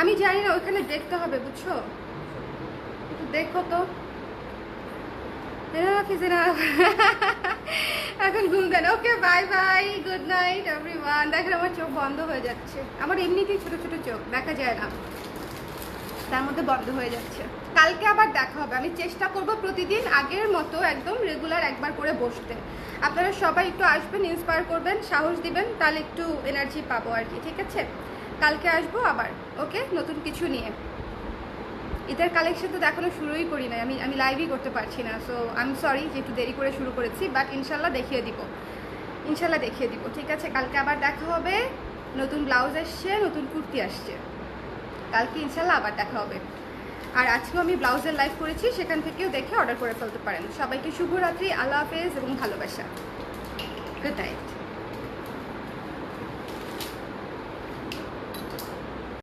আমি জানি না, ওইখানে দেখতে হবে বুঝছো, একটু দেখো তো। এখন ঘুম দেন। Okay bye bye, good night everyone. দেখেন আমার চোখ বন্ধ হয়ে যাচ্ছে, আমার এমনিতেই ছোট ছোট চোখ, দেখা যায় না, তার মধ্যে বন্ধ হয়ে যাচ্ছে। কালকে আবার দেখা হবে, আমি চেষ্টা করব প্রতিদিন আগের মতো একদম রেগুলার একবার করে বসতে। আপনারা সবাই একটু আসবেন, ইন্সপায়ার করবেন, সাহস দিবেন, তাহলে একটু এনার্জি পাবো আর কি। ঠিক আছে, কালকে আসবো আবার, ওকে নতুন কিছু নিয়ে। ঈদের কালেকশন তো এখনো শুরুই করি নাই, আমি লাইভই করতে পারছি না। সো আই এম সরি যে একটু দেরি করে শুরু করেছি, বাট ইনশাল্লাহ দেখিয়ে দিব, ঠিক আছে। কালকে আবার দেখা হবে, নতুন ব্লাউজ আসছে, নতুন কুর্তি আসছে, কালকে ইনশাল্লাহ আবার দেখা হবে। আর আজকেও আমি ব্লাউজের লাইভ করেছি, সেখান থেকেও দেখে অর্ডার করে ফেলতে পারেন। সবাইকে শুভরাত্রি, আল্লাহ হাফেজ এবং ভালোবাসা, গুড নাইট।